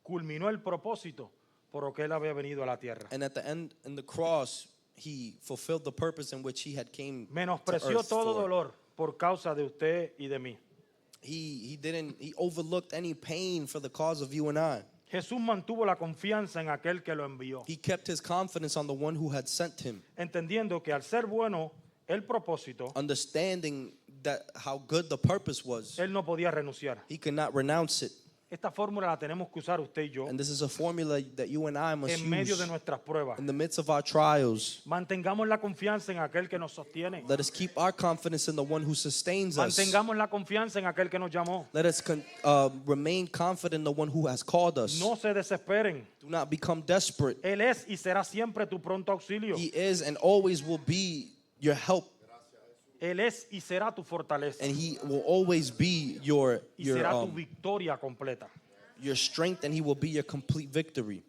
culminó el propósito por lo que Él había venido a la tierra. And at the end, in the cross, he fulfilled the purpose in which he had came to Menospreció earth todo for. dolor por causa de usted y de mí. He overlooked any pain for the cause of you and I. Jesús mantuvo la confianza en aquel que lo envió, He kept his confidence on the one who had sent him, entendiendo que al ser bueno el propósito, understanding that how good the purpose was. Él no podía renunciar. He could not renounce it. Esta fórmula la tenemos que usar usted y yo And this is a formula that you and I must en medio use de nuestras pruebas. in the midst of our trials. Mantengamos la confianza en aquel que nos sostiene. Let us keep our confidence in the one who sustains us. Mantengamos la confianza en aquel que nos llamó. Let us remain confident in the one who has called us. No se desesperen. Do not become desperate. Él es y será siempre tu pronto auxilio. He is and always will be your help, Él es y será tu fortaleza. and he will always be your Y será tu victoria completa. your strength, and he will be your complete victory.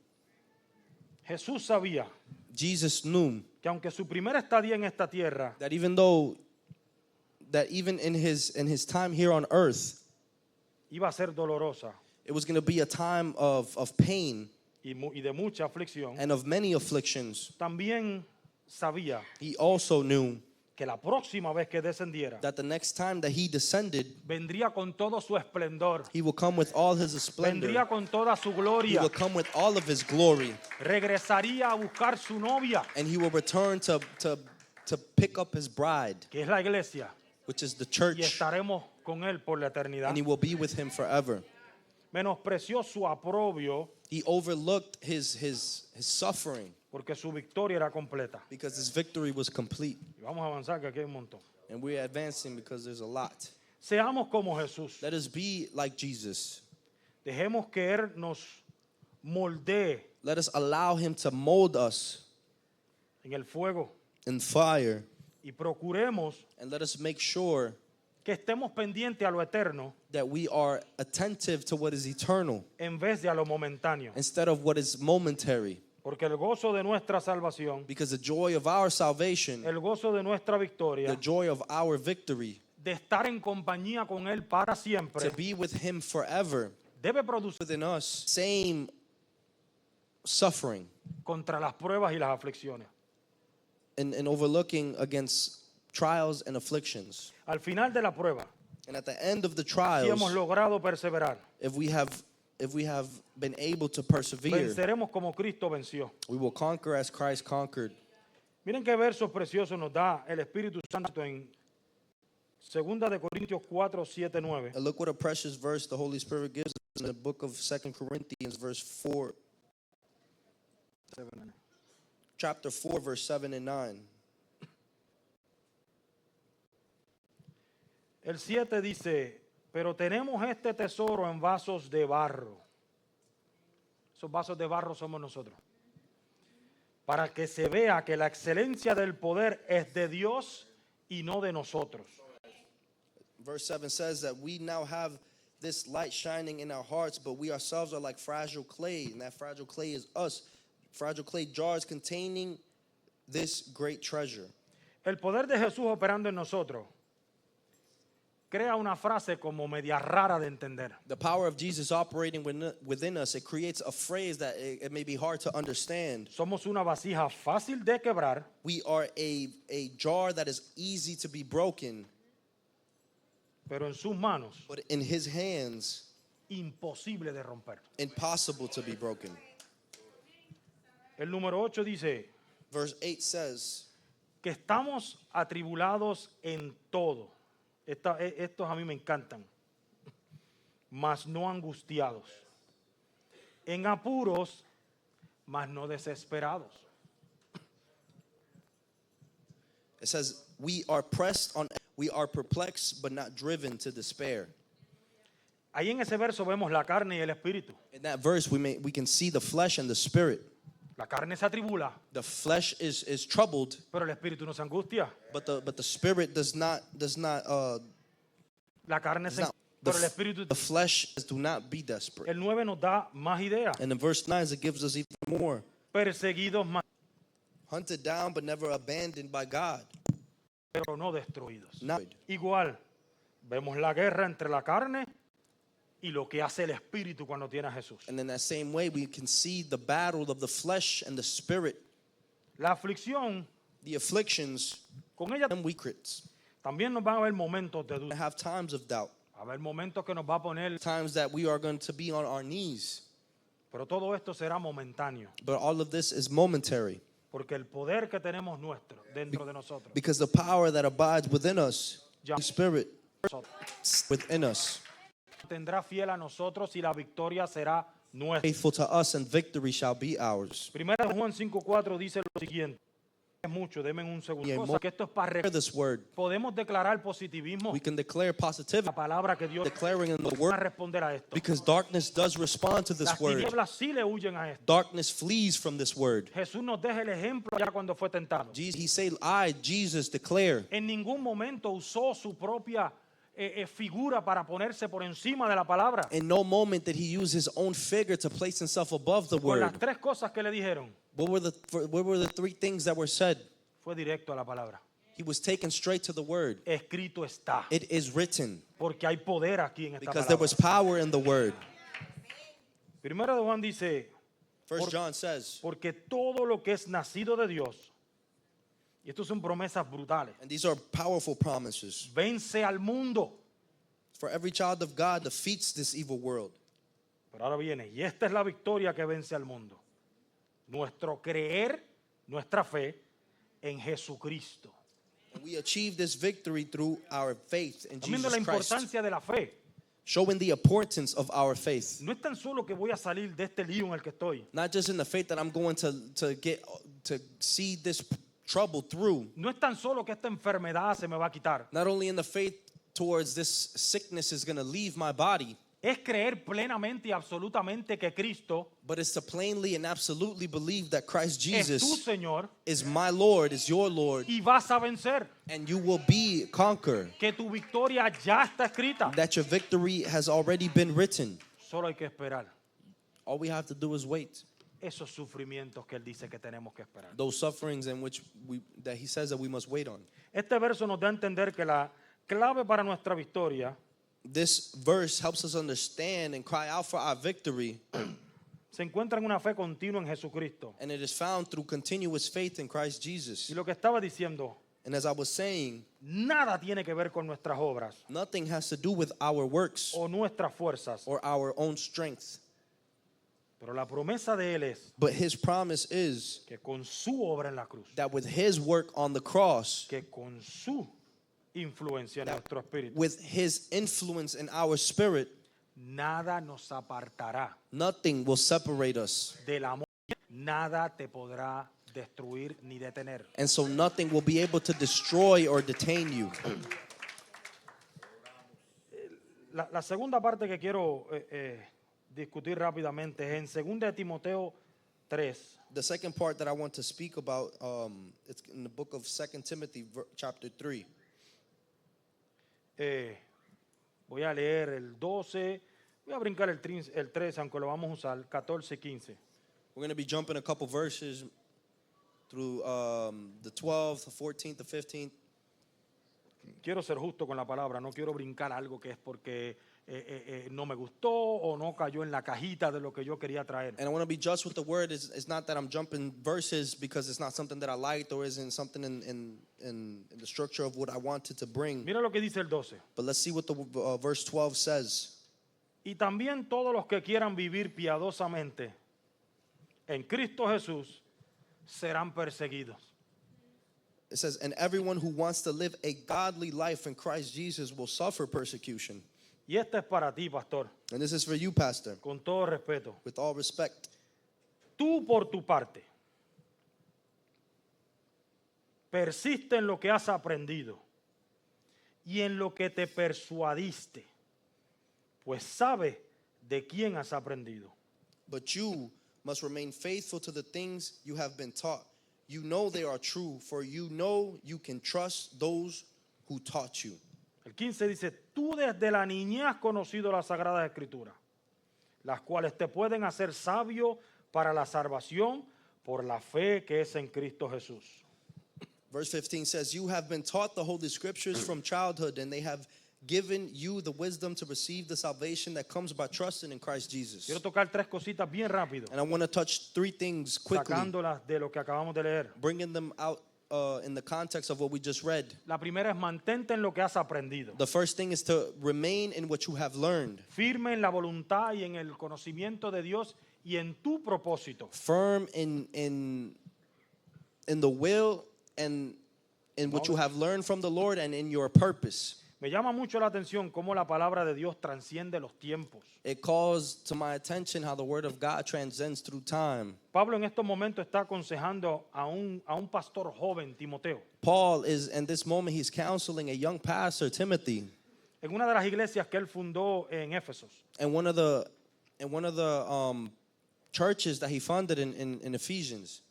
Jesús sabía Jesus knew que aunque su primera estadía en esta tierra that even in his time here on earth, iba a ser dolorosa it was going to be a time of pain y de mucha aflicción, and of many afflictions. también sabía He also knew que la próxima vez que descendiera that the next time that he descended, vendría con todo su esplendor, he will come with all his splendor. vendría con toda su He gloria, will come with all of his glory, regresaría a buscar su novia, and he will return to pick up his bride, que es la iglesia, which is the y church, estaremos con él por la eternidad. and he will be with him forever. Menospreció su aprobio He overlooked his suffering porque su victoria era completa. because his victory was complete. Y vamos a avanzar, que aquí hay un montón. And we're advancing because there's a lot. Seamos como Jesús. Let us be like Jesus. Dejemos que Él nos moldee Let us allow him to mold us en el fuego in fire, y procuremos and let us make sure que estemos pendientes a lo eterno that we are attentive to what is eternal en vez de a lo momentáneo. instead of what is momentary. Porque el gozo de nuestra salvación, Because the joy of our salvation, el gozo de nuestra the victoria, joy of our victory, de estar en compañía con Él para siempre, to be with him forever, debe producir within us, same suffering contra las pruebas y las aflicciones. and overlooking against trials and afflictions. Al final de la prueba, And at the end of the si trials, hemos logrado perseverar, if we have been able to persevere, venceremos como Cristo venció. we will conquer as Christ conquered. Miren qué versos preciosos nos da el Espíritu Santo en 2 de Corintios 4, 7, 9. And look what a precious verse the Holy Spirit gives us in the book of 2 Corinthians, chapter 4, verse 7 and 9. El 7 dice, pero tenemos este tesoro en vasos de barro. Esos vasos de barro somos nosotros. Para que se vea que la excelencia del poder es de Dios y no de nosotros. Verse 7 says that we now have this light shining in our hearts, but we ourselves are like fragile clay, and that fragile clay is us. Fragile clay jars containing this great treasure. El poder de Jesús operando en nosotros crea una frase como media rara de entender. The power of Jesus operating within us, it creates a phrase that it may be hard to understand. Somos una vasija fácil de quebrar, We are a jar that is easy to be broken, pero en sus manos but in his hands, imposible de romper. impossible to be broken. El número 8 dice Verse 8 says, que estamos atribulados en todo. Estos a mí me encantan. Mas no angustiados. En apuros, mas no desesperados. it says, we are pressed on, we are perplexed, but not driven to despair. Ahí en ese verso vemos la carne y el espíritu. In that verse, we can see the flesh and the spirit. La carne se atribula, The flesh is troubled, pero el espíritu no se angustia. but the spirit does not La carne se Now, pero el espíritu. the flesh do not be desperate. El 9 nos da más idea. And in verse 9, it gives us even more. Perseguidos más, Hunted down, but never abandoned by God. pero no destruidos. Not, Igual, vemos la guerra entre la carne y lo que hace el espíritu cuando tiene a Jesús. and in that same way, we can see the battle of the flesh and the spirit, La aflicción, the afflictions, con ella and weakness. también nos van a haber momentos de We duda. have times of doubt, A haber momentos que nos va a poner, times that we are going to be on our knees. pero todo esto será momentáneo. But all of this is momentary, Porque el poder que tenemos nuestro, dentro de nosotros, because the power that abides within us, Ya. the spirit within us, tendrá fiel a nosotros y la victoria será nuestra. faithful to us, and victory shall be ours. Primera de Juan 5:4 dice lo siguiente. Es mucho, denme un segundo. Yeah, Cosa que esto es para Hear this word. podemos declarar positivismo. We can declare positivity, La palabra que Dios declaring in the va a word, responder a esto. because darkness does respond to Las this word. tinieblas sí le huyen a esto. Darkness flees from this word. Jesús nos deja el ejemplo ya cuando fue tentado. He said, I, Jesus, declare. En ningún momento usó su propia figura para ponerse por encima de la palabra. In no moment did he use his own figure to place himself above the Con las word. tres cosas que le dijeron, What were the three things that were said? fue directo a la palabra. He was taken straight to the word. Escrito está. It is written, Porque hay poder aquí en esta because there palabra. was power in the word. Primero de Juan dice, First John says, porque todo lo que es nacido de Dios, y estos son promesas brutales, and these are powerful promises. vence al mundo. For every child of God defeats this evil world. Pero ahora viene, y esta es la victoria que vence al mundo. Nuestro creer, nuestra fe en Jesucristo. And we achieve this victory through our faith in También de la Jesus Christ. importancia de la fe. Showing the importance of our faith. No es tan solo que voy a salir de este lío en el que estoy. Not just in the faith that I'm going to see this trouble through. No es tan solo que esta enfermedad se me va a quitar. Not only in the faith towards this sickness is going to leave my body, Es creer plenamente y absolutamente que Cristo but it's to plainly and absolutely believe that Christ es tu Jesus Señor is my Lord, is your Lord, y vas a vencer. and you will be conquer. Que tu victoria ya está escrita. That your victory has already been written. Solo hay que esperar All we have to do is wait. esos sufrimientos que Él dice que tenemos que esperar. Those sufferings in which that he says that we must wait on. Este verso nos da a entender que la clave para nuestra victoria This verse helps us understand and cry out for our victory, se encuentra en una fe continua en Jesucristo. and it is found through continuous faith in Christ Jesus. Y lo que estaba diciendo, And as I was saying, nada tiene que ver con nuestras obras nothing has to do with our works o nuestras fuerzas. or our own strength. Pero la promesa de Él es But his promise is que con su obra en la cruz, that with his work on the cross, que con su influencia en nuestro espíritu, with his influence in our spirit, nada nos apartará nothing will separate us. del amor. Nada te podrá destruir ni detener. And so nothing will be able to destroy or detain you. La segunda parte que quiero discutir rápidamente es en 2 de Timoteo 3. The second part that I want to speak about, it's in the book of 2 Timothy chapter 3. Voy a leer el 12, voy a brincar el 13, aunque lo vamos a usar, 14 y 15. We're going to be jumping a couple verses, through the 12th, the 14th, the 15th. Quiero ser justo con la palabra, no quiero brincar algo que es porque no me gustó o no cayó en la cajita de lo que yo quería traer. And I want to be just with the word. It's not that I'm jumping verses because it's not something that I liked or isn't something in the structure of what I wanted to bring. Mira lo que dice el 12. But let's see what the verse 12 says. Y también todos los que quieran vivir piadosamente en Cristo Jesús serán perseguidos. It says, and everyone who wants to live a godly life in Christ Jesus will suffer persecution. Y este es para ti, pastor, And this is for you, Pastor, con todo respeto. with all respect. Tú por tu parte, persiste en lo que has aprendido y en lo que te persuadiste, pues sabes de quién has aprendido. But you must remain faithful to the things you have been taught. You know they are true, for you know you can trust those who taught you. El 15 dice, tú desde la niñez has conocido las Sagradas Escrituras, las cuales te pueden hacer sabio para la salvación por la fe que es en Cristo Jesús. Verse 15 says, you have been taught the Holy Scriptures from childhood, and they have given you the wisdom to receive the salvation that comes by trusting in Christ Jesus. Quiero tocar tres cositas bien rápido, And I want to touch three things quickly, sacándolas de lo que acabamos de leer. bringing them out in the context of what we just read. La primera es mantente en lo que has aprendido, The first thing is to remain in what you have learned, firme en la voluntad y en el conocimiento de Dios y en tu propósito. firm in the will and in what you have learned from the Lord and in your purpose. Me llama mucho la atención cómo la palabra de Dios transciende los tiempos. It calls to my attention how the word of God transcends through time. Pablo en estos momentos está aconsejando a un pastor joven, Timoteo, Paul is, in this moment, he's counseling a young pastor, Timothy, en una de las iglesias que él fundó en Éfesos. and one of the churches that he funded in Ephesians.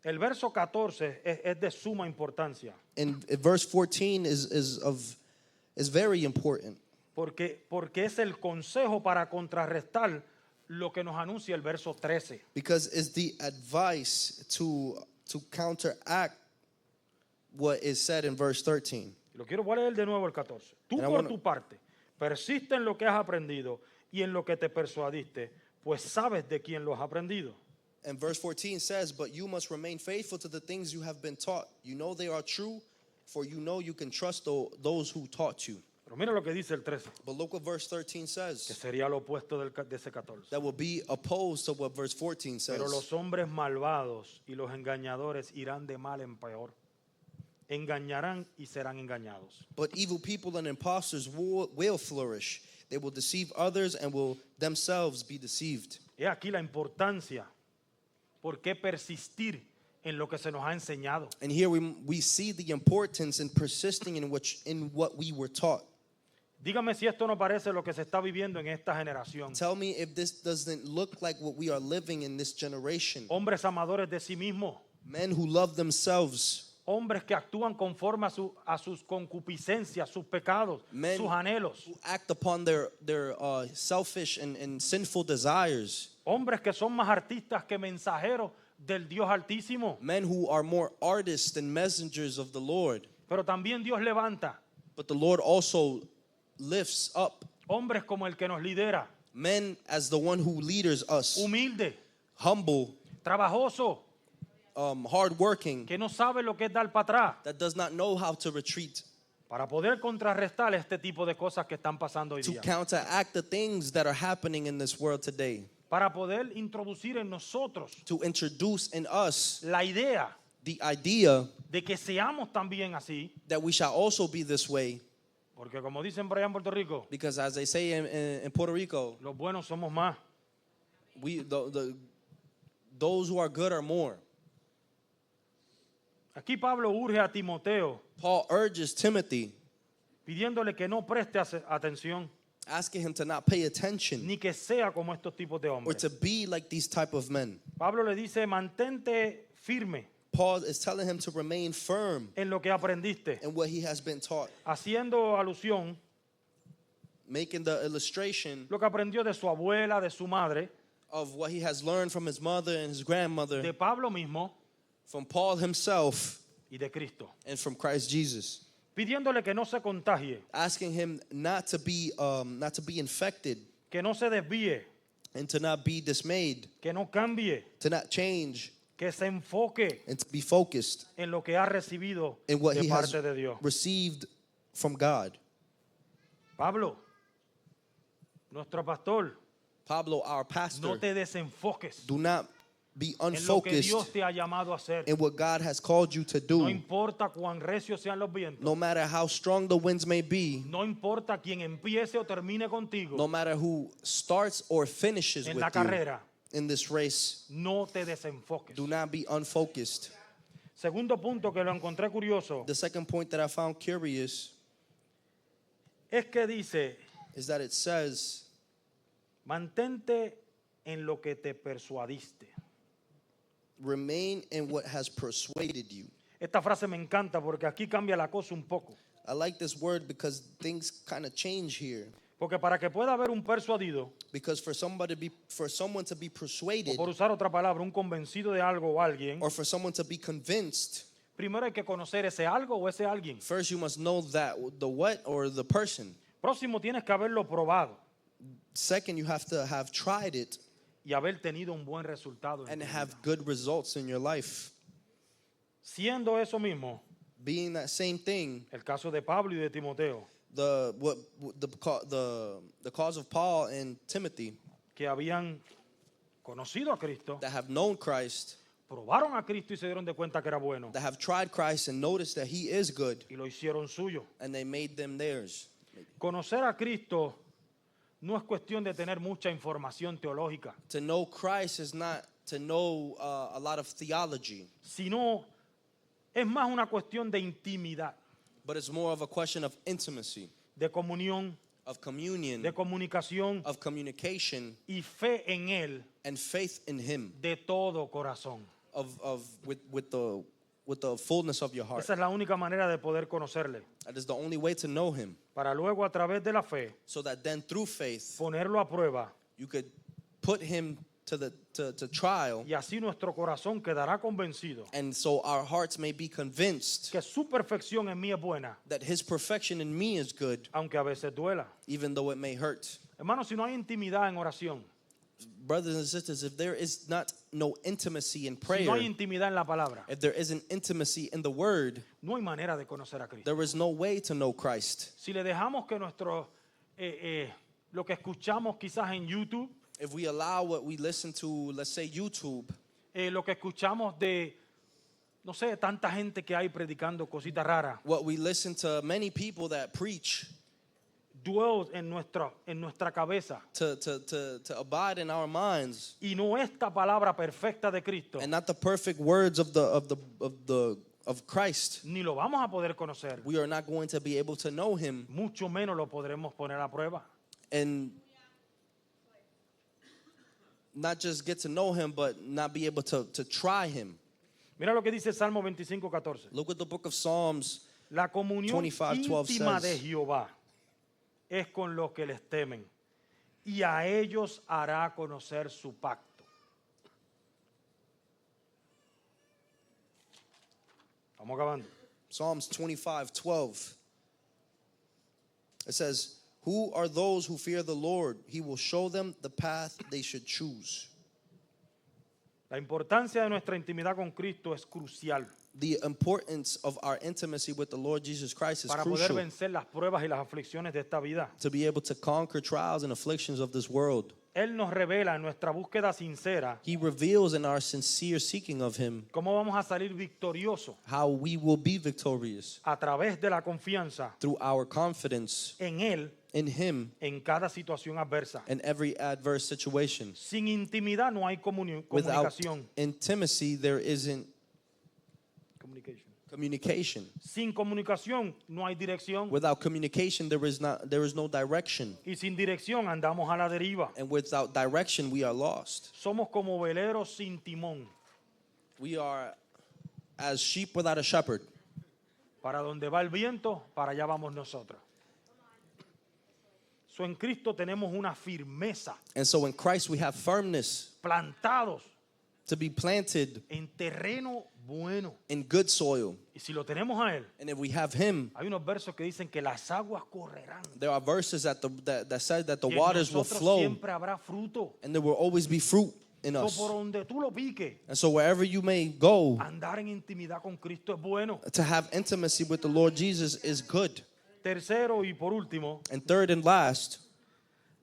El verso 14 es de suma importancia, And verse 14 is very important porque es el consejo para contrarrestar lo que nos anuncia el verso 13. because it's the advice to counteract what is said in verse 13. Voy a leer de nuevo el 14. Tú And I por wanna- tu parte, persiste en lo que has aprendido y en lo que te persuadiste, pues sabes de quién lo has aprendido. And verse 14 says, but you must remain faithful to the things you have been taught. You know they are true, for you know you can trust those who taught you. Pero mira lo que dice el 13, But look what verse 13 que says. sería lo opuesto de ese 14. That will be opposed to what verse 14 Pero says. los hombres malvados y los engañadores irán de mal en peor. Engañarán y serán engañados. But evil people and impostors will flourish. They will deceive others and will themselves be deceived. He aquí la importancia. ¿Por qué persistir en lo que se nos ha enseñado? And here we see the importance in persisting in what we were taught. Dígame si esto no parece lo que se está viviendo en esta generación. Tell me if this doesn't look like what we are living in this generation. Hombres amadores de sí mismos. Men who love themselves. Hombres que actúan conforme a sus concupiscencias, sus pecados, Men sus anhelos. who act upon their selfish and sinful desires. Hombres que son más artistas que mensajeros del Dios Altísimo. Men who are more artists than messengers of the Lord. Pero también Dios levanta But the Lord also lifts up hombres como el que nos lidera. men as the one who leaders us. Humilde, Humble, trabajoso, hardworking, que no sabe lo que es dar para atrás. that does not know how to retreat. Para poder contrarrestar este tipo de cosas que están pasando hoy To día. counteract the things that are happening in this world today. Para poder introducir en nosotros To introduce in us la idea the idea de que seamos también así. that we shall also be this way. Porque como dicen por allá en Puerto Rico, Because as they say in Puerto Rico, los buenos somos más. those who are good are more. Aquí Pablo urge a Timoteo Paul urges Timothy, pidiéndole que no preste atención asking him to not pay attention ni que sea como estos tipos de or hombres. to be like these type of men. Pablo le dice, mantente firme Paul is telling him to remain firm en lo que aprendiste, in what he has been taught, haciendo alusión making the illustration lo que aprendió de su abuela, de su madre, of what he has learned from his mother and his grandmother, de Pablo mismo, from Paul himself y de Cristo, and from Christ Jesus, pidiéndole que no se contagie, asking him not to be infected que no se desvíe, and to not be dismayed, que no cambie, to not change, que se enfoque and to be focused en lo que ha recibido in what de he has parte de Dios. received from God. Pablo, nuestro pastor, Pablo, our pastor, no te desenfoques do not be en lo que Dios unfocused te ha llamado a hacer. in what God has called you to No do. importa cuán recios sean los vientos, No matter how strong the winds may be, no importa quién empiece o termine contigo no matter who starts or finishes en with la you carrera, in this race, no te desenfoques. do not be unfocused. Segundo punto que lo encontré curioso The second point that I found curious es que dice, is that it says, mantente en lo que te persuadiste. remain in what has persuaded you. Esta frase me encanta porque aquí cambia la cosa un poco. I like this word because things kind of change here. Porque para que pueda haber un persuadido, Because for someone to be o persuaded, por usar otra palabra, un convencido de algo o alguien, or for someone to be convinced, primero hay que conocer ese algo o ese alguien. first you must know that the what or the person. Próximo, tienes que haberlo probado Second, you have to have tried it y haber tenido un buen resultado. En and tu have vida. good results in your life. Siendo eso mismo, Being that same thing, el caso de Pablo y de Timoteo, the cause of Paul and Timothy que habían conocido a Cristo, that have known Christ, probaron a Cristo y se dieron de cuenta que era bueno that have tried Christ and noticed that he is good, y lo hicieron suyo. and they made them theirs. Conocer a Cristo no es cuestión de tener mucha información teológica, To know Christ is not to know a lot of theology, sino es más una cuestión de intimidad, but it's more of a question of intimacy, de comunión, of communion, de comunicación of communication, y fe en Él and faith in him, de todo corazón. with the fullness of your heart. Esa es la única manera de poder conocerle, That is the only way to know him, para luego a través de la fe so that then through faith ponerlo a prueba you could put him to trial, y así nuestro corazón quedará convencido and so our hearts may be convinced que su perfección en mí es buena, that his perfection in me is good, aunque a veces duela. even though it may hurt. Hermanos, si no hay intimidad en oración, Brothers and sisters, if there is no intimacy in si prayer, no hay intimidad en la palabra, if there isn't intimacy in the word, no hay manera de conocer a Cristo. there is no way to know Christ. Si le dejamos que lo que escuchamos quizás en YouTube, If we allow what we listen to, let's say YouTube, lo que escuchamos de, no sé, tanta gente que hay predicando cositas raras, what we listen to many people that preach dwells en nuestra cabeza, to abide in our minds, y no esta palabra perfecta de Cristo, and not the perfect words of Christ, ni lo vamos a poder conocer, we are not going to be able to know him, mucho menos lo podremos poner a prueba. and not just get to know him, but not be able to try him. Mira lo que dice Salmo 25:14. Look at the book of Psalms. La comunión 25:12 íntima de says, Jehová es con los que les temen, y a ellos hará conocer su pacto. Vamos acabando. Psalms 25:12. It says, "Who are those who fear the Lord? He will show them the path they should choose." La importancia de nuestra intimidad con Cristo es crucial The importance of our intimacy with the Lord Jesus Christ is para poder crucial vencer las pruebas y las aflicciones de esta vida. to be able to conquer trials and afflictions of this world. Él nos revela en nuestra búsqueda sincera He reveals in our sincere seeking of him cómo vamos a salir victoriosos how we will be victorious a través de la confianza through our confidence en Él in him en cada situación adversa. in every adverse situation. Sin intimidad no hay Without comunicación. intimacy, there isn't communication. Sin comunicación no hay dirección. Without communication, there is no direction. Y sin dirección andamos a la deriva. And without direction, we are lost. Somos como veleros sin timón. We are as sheep without a shepherd. Para donde va el viento, para allá vamos nosotros. So, en Cristo tenemos una firmeza, And so in Christ, we have firmness plantados to be planted en terreno bueno. in good soil. Y si lo tenemos a Él, And if we have him, hay unos versos que dicen que las aguas correrán. there are verses that says that the Y en waters will nosotros flow siempre habrá fruto. and there will always be fruit in So, us. por donde tú lo piques, And so wherever you may go, andar en intimidad con Cristo es bueno. to have intimacy with the Lord Jesus is good. Tercero y por último, And third and last,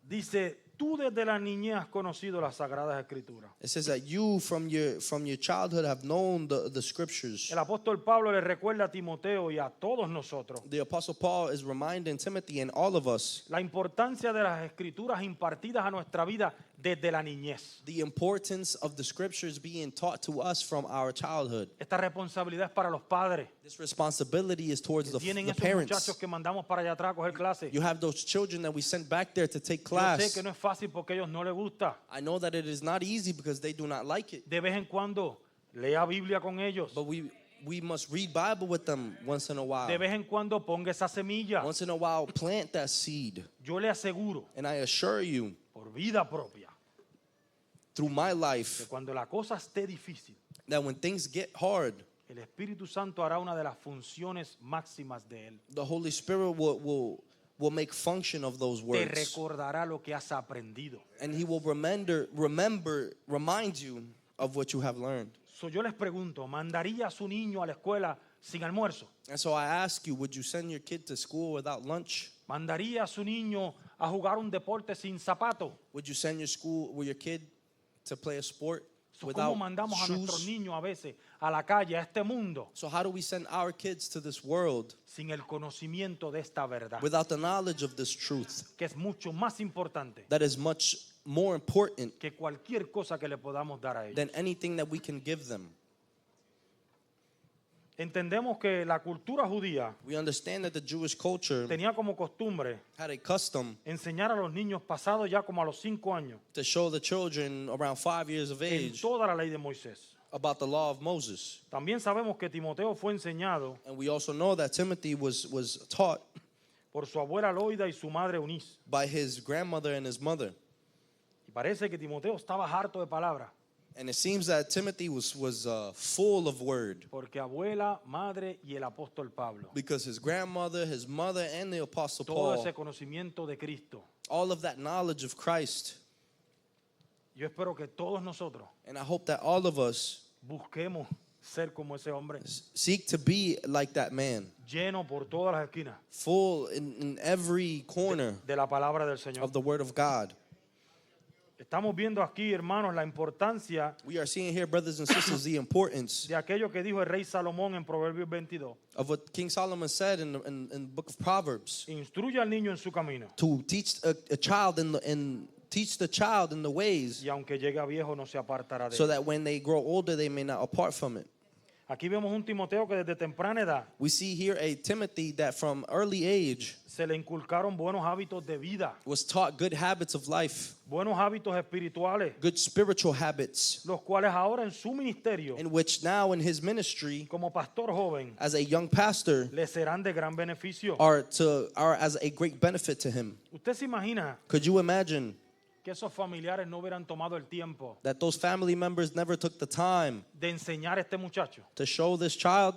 dice, tú desde la niñez has conocido las Sagradas Escrituras. it says that you from your childhood have known the scriptures. El apóstol Pablo le recuerda a Timoteo y a todos nosotros The Apostle Paul is reminding Timothy and all of us la importancia de las Escrituras impartidas a nuestra vida desde la niñez. the importance of the scriptures being taught to us from our childhood. Esta responsabilidad es para los padres. This responsibility is towards the Tienen esos parents. muchachos que mandamos para allá atrás a coger clase. You have those children that we sent back there to take Yo sé class. que no es fácil porque a ellos no les gusta. I know that it is not easy because they do not like it. De vez en cuando lea Biblia con ellos. But we must read Bible with them once in a while. De vez en cuando ponga esa semilla. Once in a while, plant that seed. Yo le aseguro, And I assure you, por vida propia, through my que life, cuando la cosa esté difícil, that when things get hard, el Espíritu Santo hará una de las funciones máximas de Él. the Holy Spirit will make function of those Te words. recordará lo que has aprendido. And He will remind you of what you have learned. So yo les pregunto, ¿mandaría a su niño a la escuela sin almuerzo? And so I ask you, would you send your kid to school without lunch? ¿Mandaría a su niño a jugar un deporte sin zapato? Would you send your kid to play a sport So, without ¿cómo mandamos a nuestros shoes? niños a veces a la calle, a este mundo, So how do we send our kids to this world sin el conocimiento de esta verdad? without the knowledge of this truth Que es mucho más importante that is much more important que cualquier cosa que le podamos dar a ellos. than anything that we can give them? Entendemos que la cultura judía We understand that the Jewish culture tenía como costumbre had a custom enseñar a los niños pasados ya como a los 5 años to show the children around 5 years of en age toda la ley de Moisés. about the law of Moses. También sabemos que Timoteo fue enseñado And we also know that Timothy was taught por su abuela Loida y su madre Eunice. by his grandmother and his mother. Y parece que Timoteo estaba harto de palabras, And it seems that Timothy was full of word porque abuela, madre y el apóstol Pablo, because his grandmother, his mother, and the Apostle todo Paul, ese conocimiento de Cristo. all of that knowledge of Christ. Yo espero que todos nosotros And I hope that all of us busquemos ser como ese hombre, seek to be like that man, lleno por todas las esquinas full in every corner de la palabra del Señor. of the Word of God. Estamos viendo aquí, hermanos, la importancia We are seeing here, brothers and sisters, the importance de aquello que dijo el rey Salomón en Proverbios 22. of what King Solomon said in the book of Proverbs, Instruye al niño en su camino, to teach a child teach the child in the ways, y aunque llegue a viejo no se apartará de so él. that when they grow older, they may not depart from it. Aquí vemos un Timoteo que desde temprana edad We see here a Timothy that from early age se le inculcaron buenos hábitos de vida, was taught good habits of life, buenos hábitos espirituales, good spiritual habits, los cuales ahora en su ministerio in which now in his ministry como pastor joven as a young pastor le serán de gran beneficio. are as a great benefit to him. ¿Usted se imagina Could you imagine que esos familiares no hubieran tomado el tiempo that those family members never took the time de enseñar a este muchacho? to show this child?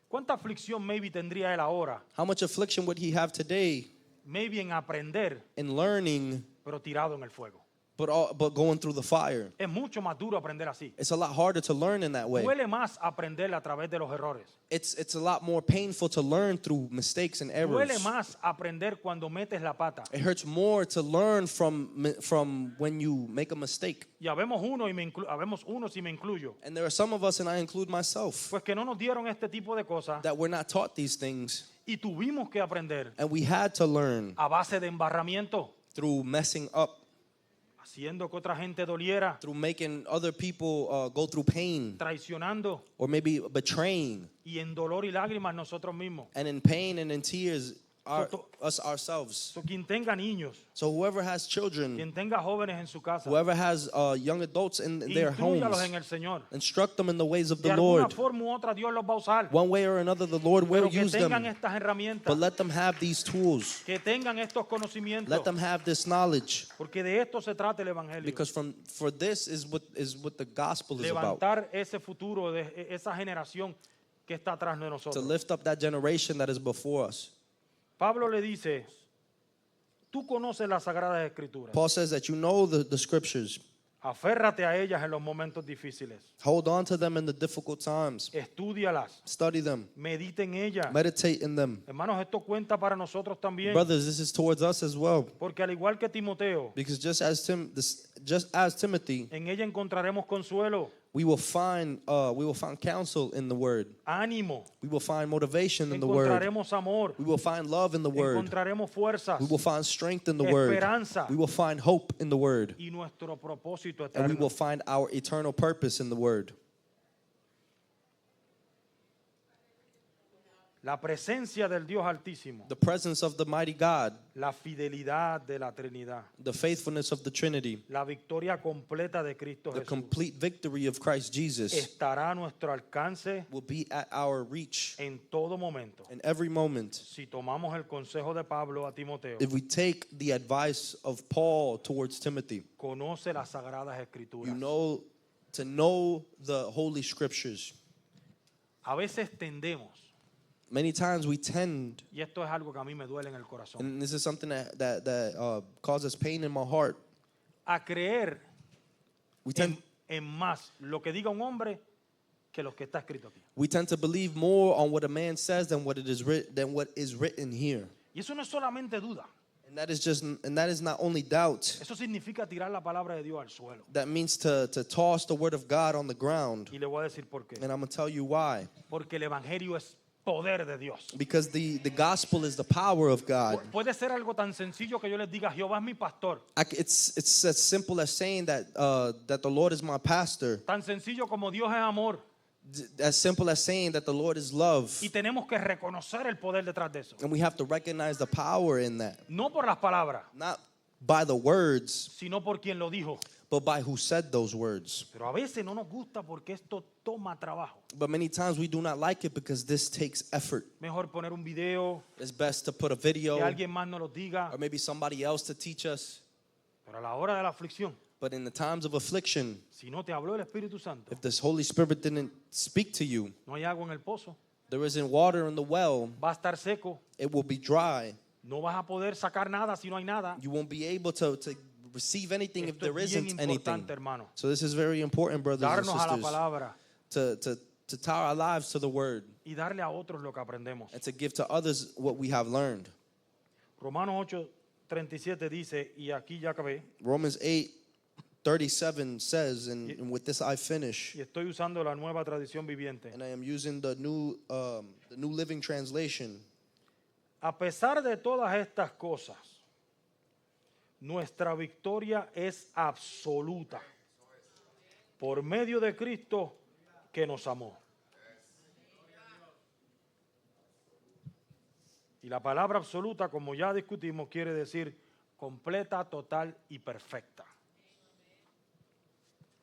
¿Cuánta aflicción maybe tendría él ahora? How much affliction would he have today Maybe en aprender, in learning, pero tirado en el fuego. but going through the fire? Es mucho más duro aprender así. It's a lot harder to learn in that way. Duele más aprender a través de los errores. It's a lot more painful to learn through mistakes and Duele errors. más aprender cuando metes la pata. It hurts more to learn from when you make a mistake. Y habemos unos y me incluyo, And there are some of us, and I include myself, pues que no nos dieron este tipo de cosas that we're not taught these things, y tuvimos que aprender and we had to learn a base de embarramiento, through messing up, haciendo que otra gente doliera, through making other people go through pain, traicionando or maybe betraying. y en dolor y lágrimas nosotros mismos. And in pain and in tears us ourselves. So, quien tenga niños, So whoever has children, quien tenga jóvenes en su casa, whoever has young adults in their instrúyalos en homes, el Señor. instruct them in the ways of De the alguna Lord. forma u otra Dios los va a usar. One way or another, the Lord will Pero que use tengan them. estas herramientas, But let them have these tools. que tengan estos conocimientos, Let them have this knowledge. porque de esto se trata el Evangelio. Because for this is what the gospel is about. Levantar ese futuro de esa generación que está atrás de To nosotros. lift up that generation that is before us. Pablo le dice, tú conoces las Sagradas Escrituras, Paul says that you know the scriptures. aférrate a ellas en los momentos difíciles, Hold on to them in the difficult times. estúdialas, Study them. medita en ellas. Meditate in them. Hermanos, esto cuenta para nosotros también, Brothers, this is towards us as well. porque al igual que Timoteo, Because just as Timothy, en ella encontraremos consuelo, we will find counsel in the word. ánimo, We will find motivation in the word. encontraremos amor, We will find love in the word. encontraremos fuerzas We will find strength in the word. Esperanza. We will find hope in the word. y nuestro propósito And we eterno. will find our eternal purpose in the word. La presencia del Dios Altísimo, The presence of the mighty God, la fidelidad de la Trinidad, the faithfulness of the Trinity, la victoria completa de Cristo the Jesús complete victory of Christ Jesus estará a nuestro alcance will be at our reach en todo momento. in every moment. Si tomamos el consejo de Pablo a Timoteo, If we take the advice of Paul towards Timothy, conoce las Sagradas Escrituras. to know the Holy Scriptures. A veces tendemos, Many times we tend, y esto es algo que a mí me duele en el corazón, and this is something that causes pain in my heart. a creer We tend, en más lo que diga un hombre que lo que está escrito aquí. we tend to believe more on what a man says than what is written here. Y eso no es solamente duda, And that is not only doubt. eso significa tirar la palabra de Dios al suelo. That means to toss the word of God on the ground. Y le voy a decir por qué. And I'm going to tell you why. Porque el Evangelio es poder de Dios. Because the gospel is the power of God. Puede ser algo tan sencillo que yo les diga, Jehová es mi pastor. It's as simple as saying that the Lord is my pastor. Tan sencillo como Dios es amor. As simple as saying that the Lord is love. Y tenemos que reconocer el poder detrás de eso. And we have to recognize the power in that. No por las palabras, Not by the words, sino por quien lo dijo. but by who said those words. Pero a veces no nos gusta porque esto toma trabajo. But many times we do not like it because this takes effort. Mejor poner un video, It's best to put a que video alguien más nos lo diga. or maybe somebody else to teach us. Pero a la hora de la aflicción, But in the times of affliction, si no te habló el Espíritu Santo, if this Holy Spirit didn't speak to you, no hay agua en el pozo, there isn't water in the well, va a estar seco, it will be dry. no vas a poder sacar nada si no hay nada. You won't be able to receive anything if Esto there es bien isn't anything. importante, hermano. So this is very important, brothers and Darnos a la sisters, palabra to tie our lives to the word y darle a otros lo que aprendemos. and to give to others what we have learned. Romanos 8:37 dice, y aquí ya acabé, Romans 8:37 says, and with this I finish, y estoy usando la nueva tradición viviente. and I am using the New Living Translation. A pesar de todas estas cosas, nuestra victoria es absoluta por medio de Cristo que nos amó. Y la palabra absoluta, como ya discutimos, quiere decir completa, total y perfecta.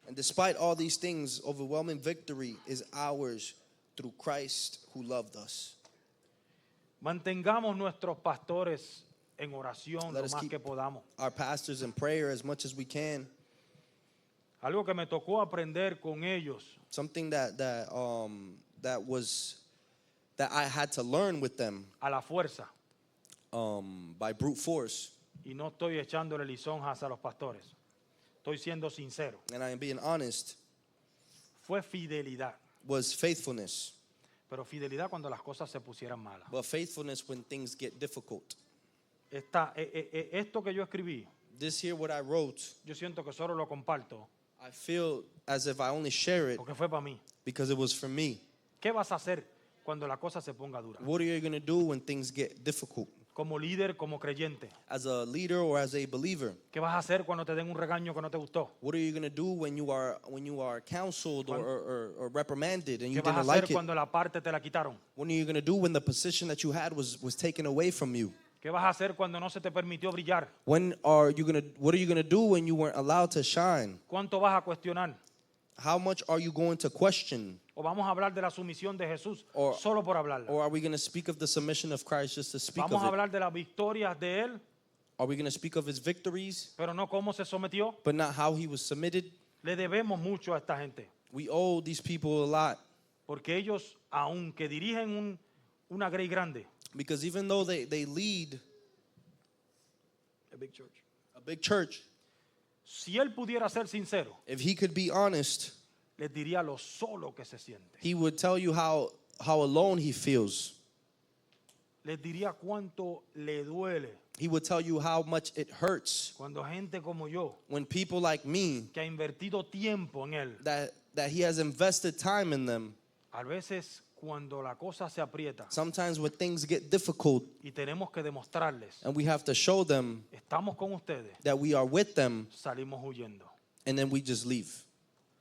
And despite all these things, overwhelming victory is ours through Christ who loved us. Mantengamos nuestros pastores en oración Let lo us más keep que podamos. our pastors in prayer as much as we can. Algo que me tocó aprender con ellos Something that I had to learn with them a la fuerza, by brute force, y no estoy echándole lisonjas a los pastores, estoy siendo sincero, and I am being honest, fue fidelidad, was faithfulness. pero fidelidad cuando las cosas se pusieran malas. But faithfulness when things get difficult. Esto que yo escribí, This here, what I wrote, yo siento que solo lo comparto I feel as if I only share it porque fue para mí. because it was for me. ¿Qué vas a hacer cuando la cosa se ponga dura? What are you going to do when things get difficult? como líder, como creyente? as a leader or as a believer? ¿Qué vas a hacer cuando te den un regaño que no te gustó? What are you going to do when you are counseled or reprimanded and you ¿Qué vas a didn't hacer like it? cuando la parte te la quitaron? What are you going to do when the position that you had was taken away from you? ¿Qué vas a hacer cuando no se te permitió brillar? What are you going to do when you weren't allowed to shine? ¿Cuánto vas a cuestionar? How much are you going to question? ¿O vamos a hablar de la sumisión de Jesús Or- solo por hablarla? Or are we going to speak of the submission of Christ just to speak Vamos a of it? hablar de las victorias de Él, Are we going to speak of his victories, pero no cómo se sometió. but not how he was submitted? Le debemos mucho a esta gente, We owe these people a lot porque ellos, aunque dirigen una grey grande, because even though they lead a big church, a big church, si Él pudiera ser sincero, if he could be honest, les diría lo solo que se siente. he would tell you how alone he feels. Les diría cuánto le duele He would tell you how much it hurts cuando gente como yo, when people like me que ha invertido tiempo en Él, that he has invested time in them. a veces cuando la cosa se aprieta Sometimes when things get difficult y tenemos que demostrarles, and we have to show them estamos con ustedes, that we are with them, salimos huyendo. and then we just leave.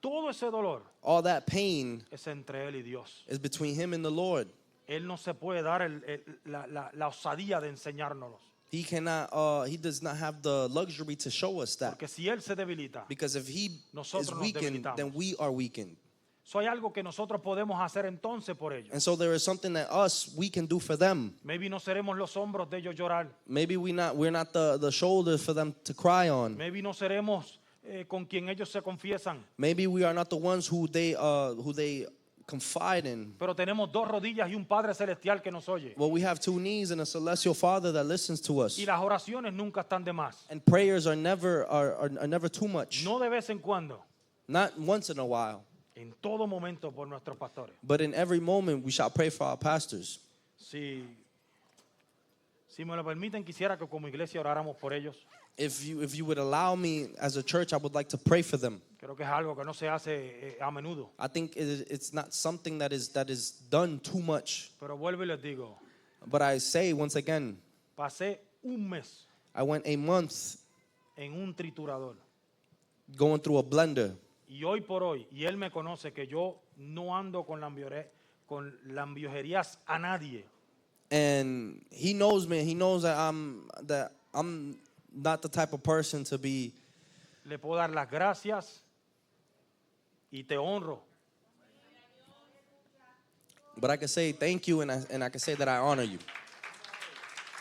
Todo ese dolor All that pain es entre Él y Dios. is between him and the Lord. Él no se puede dar la osadía de enseñárnoslos. He does not have the luxury to show us that. Porque si Él se debilita, Because if he Nosotros is nos weakened, debilitamos. then we are weakened. so hay algo que nosotros podemos hacer entonces por ellos. And so there is something that we can do for them. Maybe no seremos los hombros de ellos llorar. Maybe we're not the shoulders for them to cry on. Maybe no seremos con quien ellos se confiesan. Maybe we are not the ones who they confide in. Pero tenemos dos rodillas y un Padre Celestial que nos oye. Well, we have two knees and a celestial Father that listens to us. Y las oraciones nunca están de más. And prayers are never too much. No de vez en cuando, Not once in a while, en todo momento por nuestros pastores. but in every moment we shall pray for our pastors. Si me lo permiten, quisiera que como iglesia oráramos por ellos. If you would allow me as a church, I would like to pray for them. Creo que es algo que no se hace a menudo. I think it's not something that is done too much. Pero vuelvo y les digo, But I say once again, pasé un mes I went a month en un triturador. going through a blender. Y hoy por hoy, y él me conoce que yo no ando con lambiojerías a nadie. And he knows me. He knows that I'm not the type of person to be. Le puedo dar las gracias y te honro. But I can say thank you, and I can say that I honor you.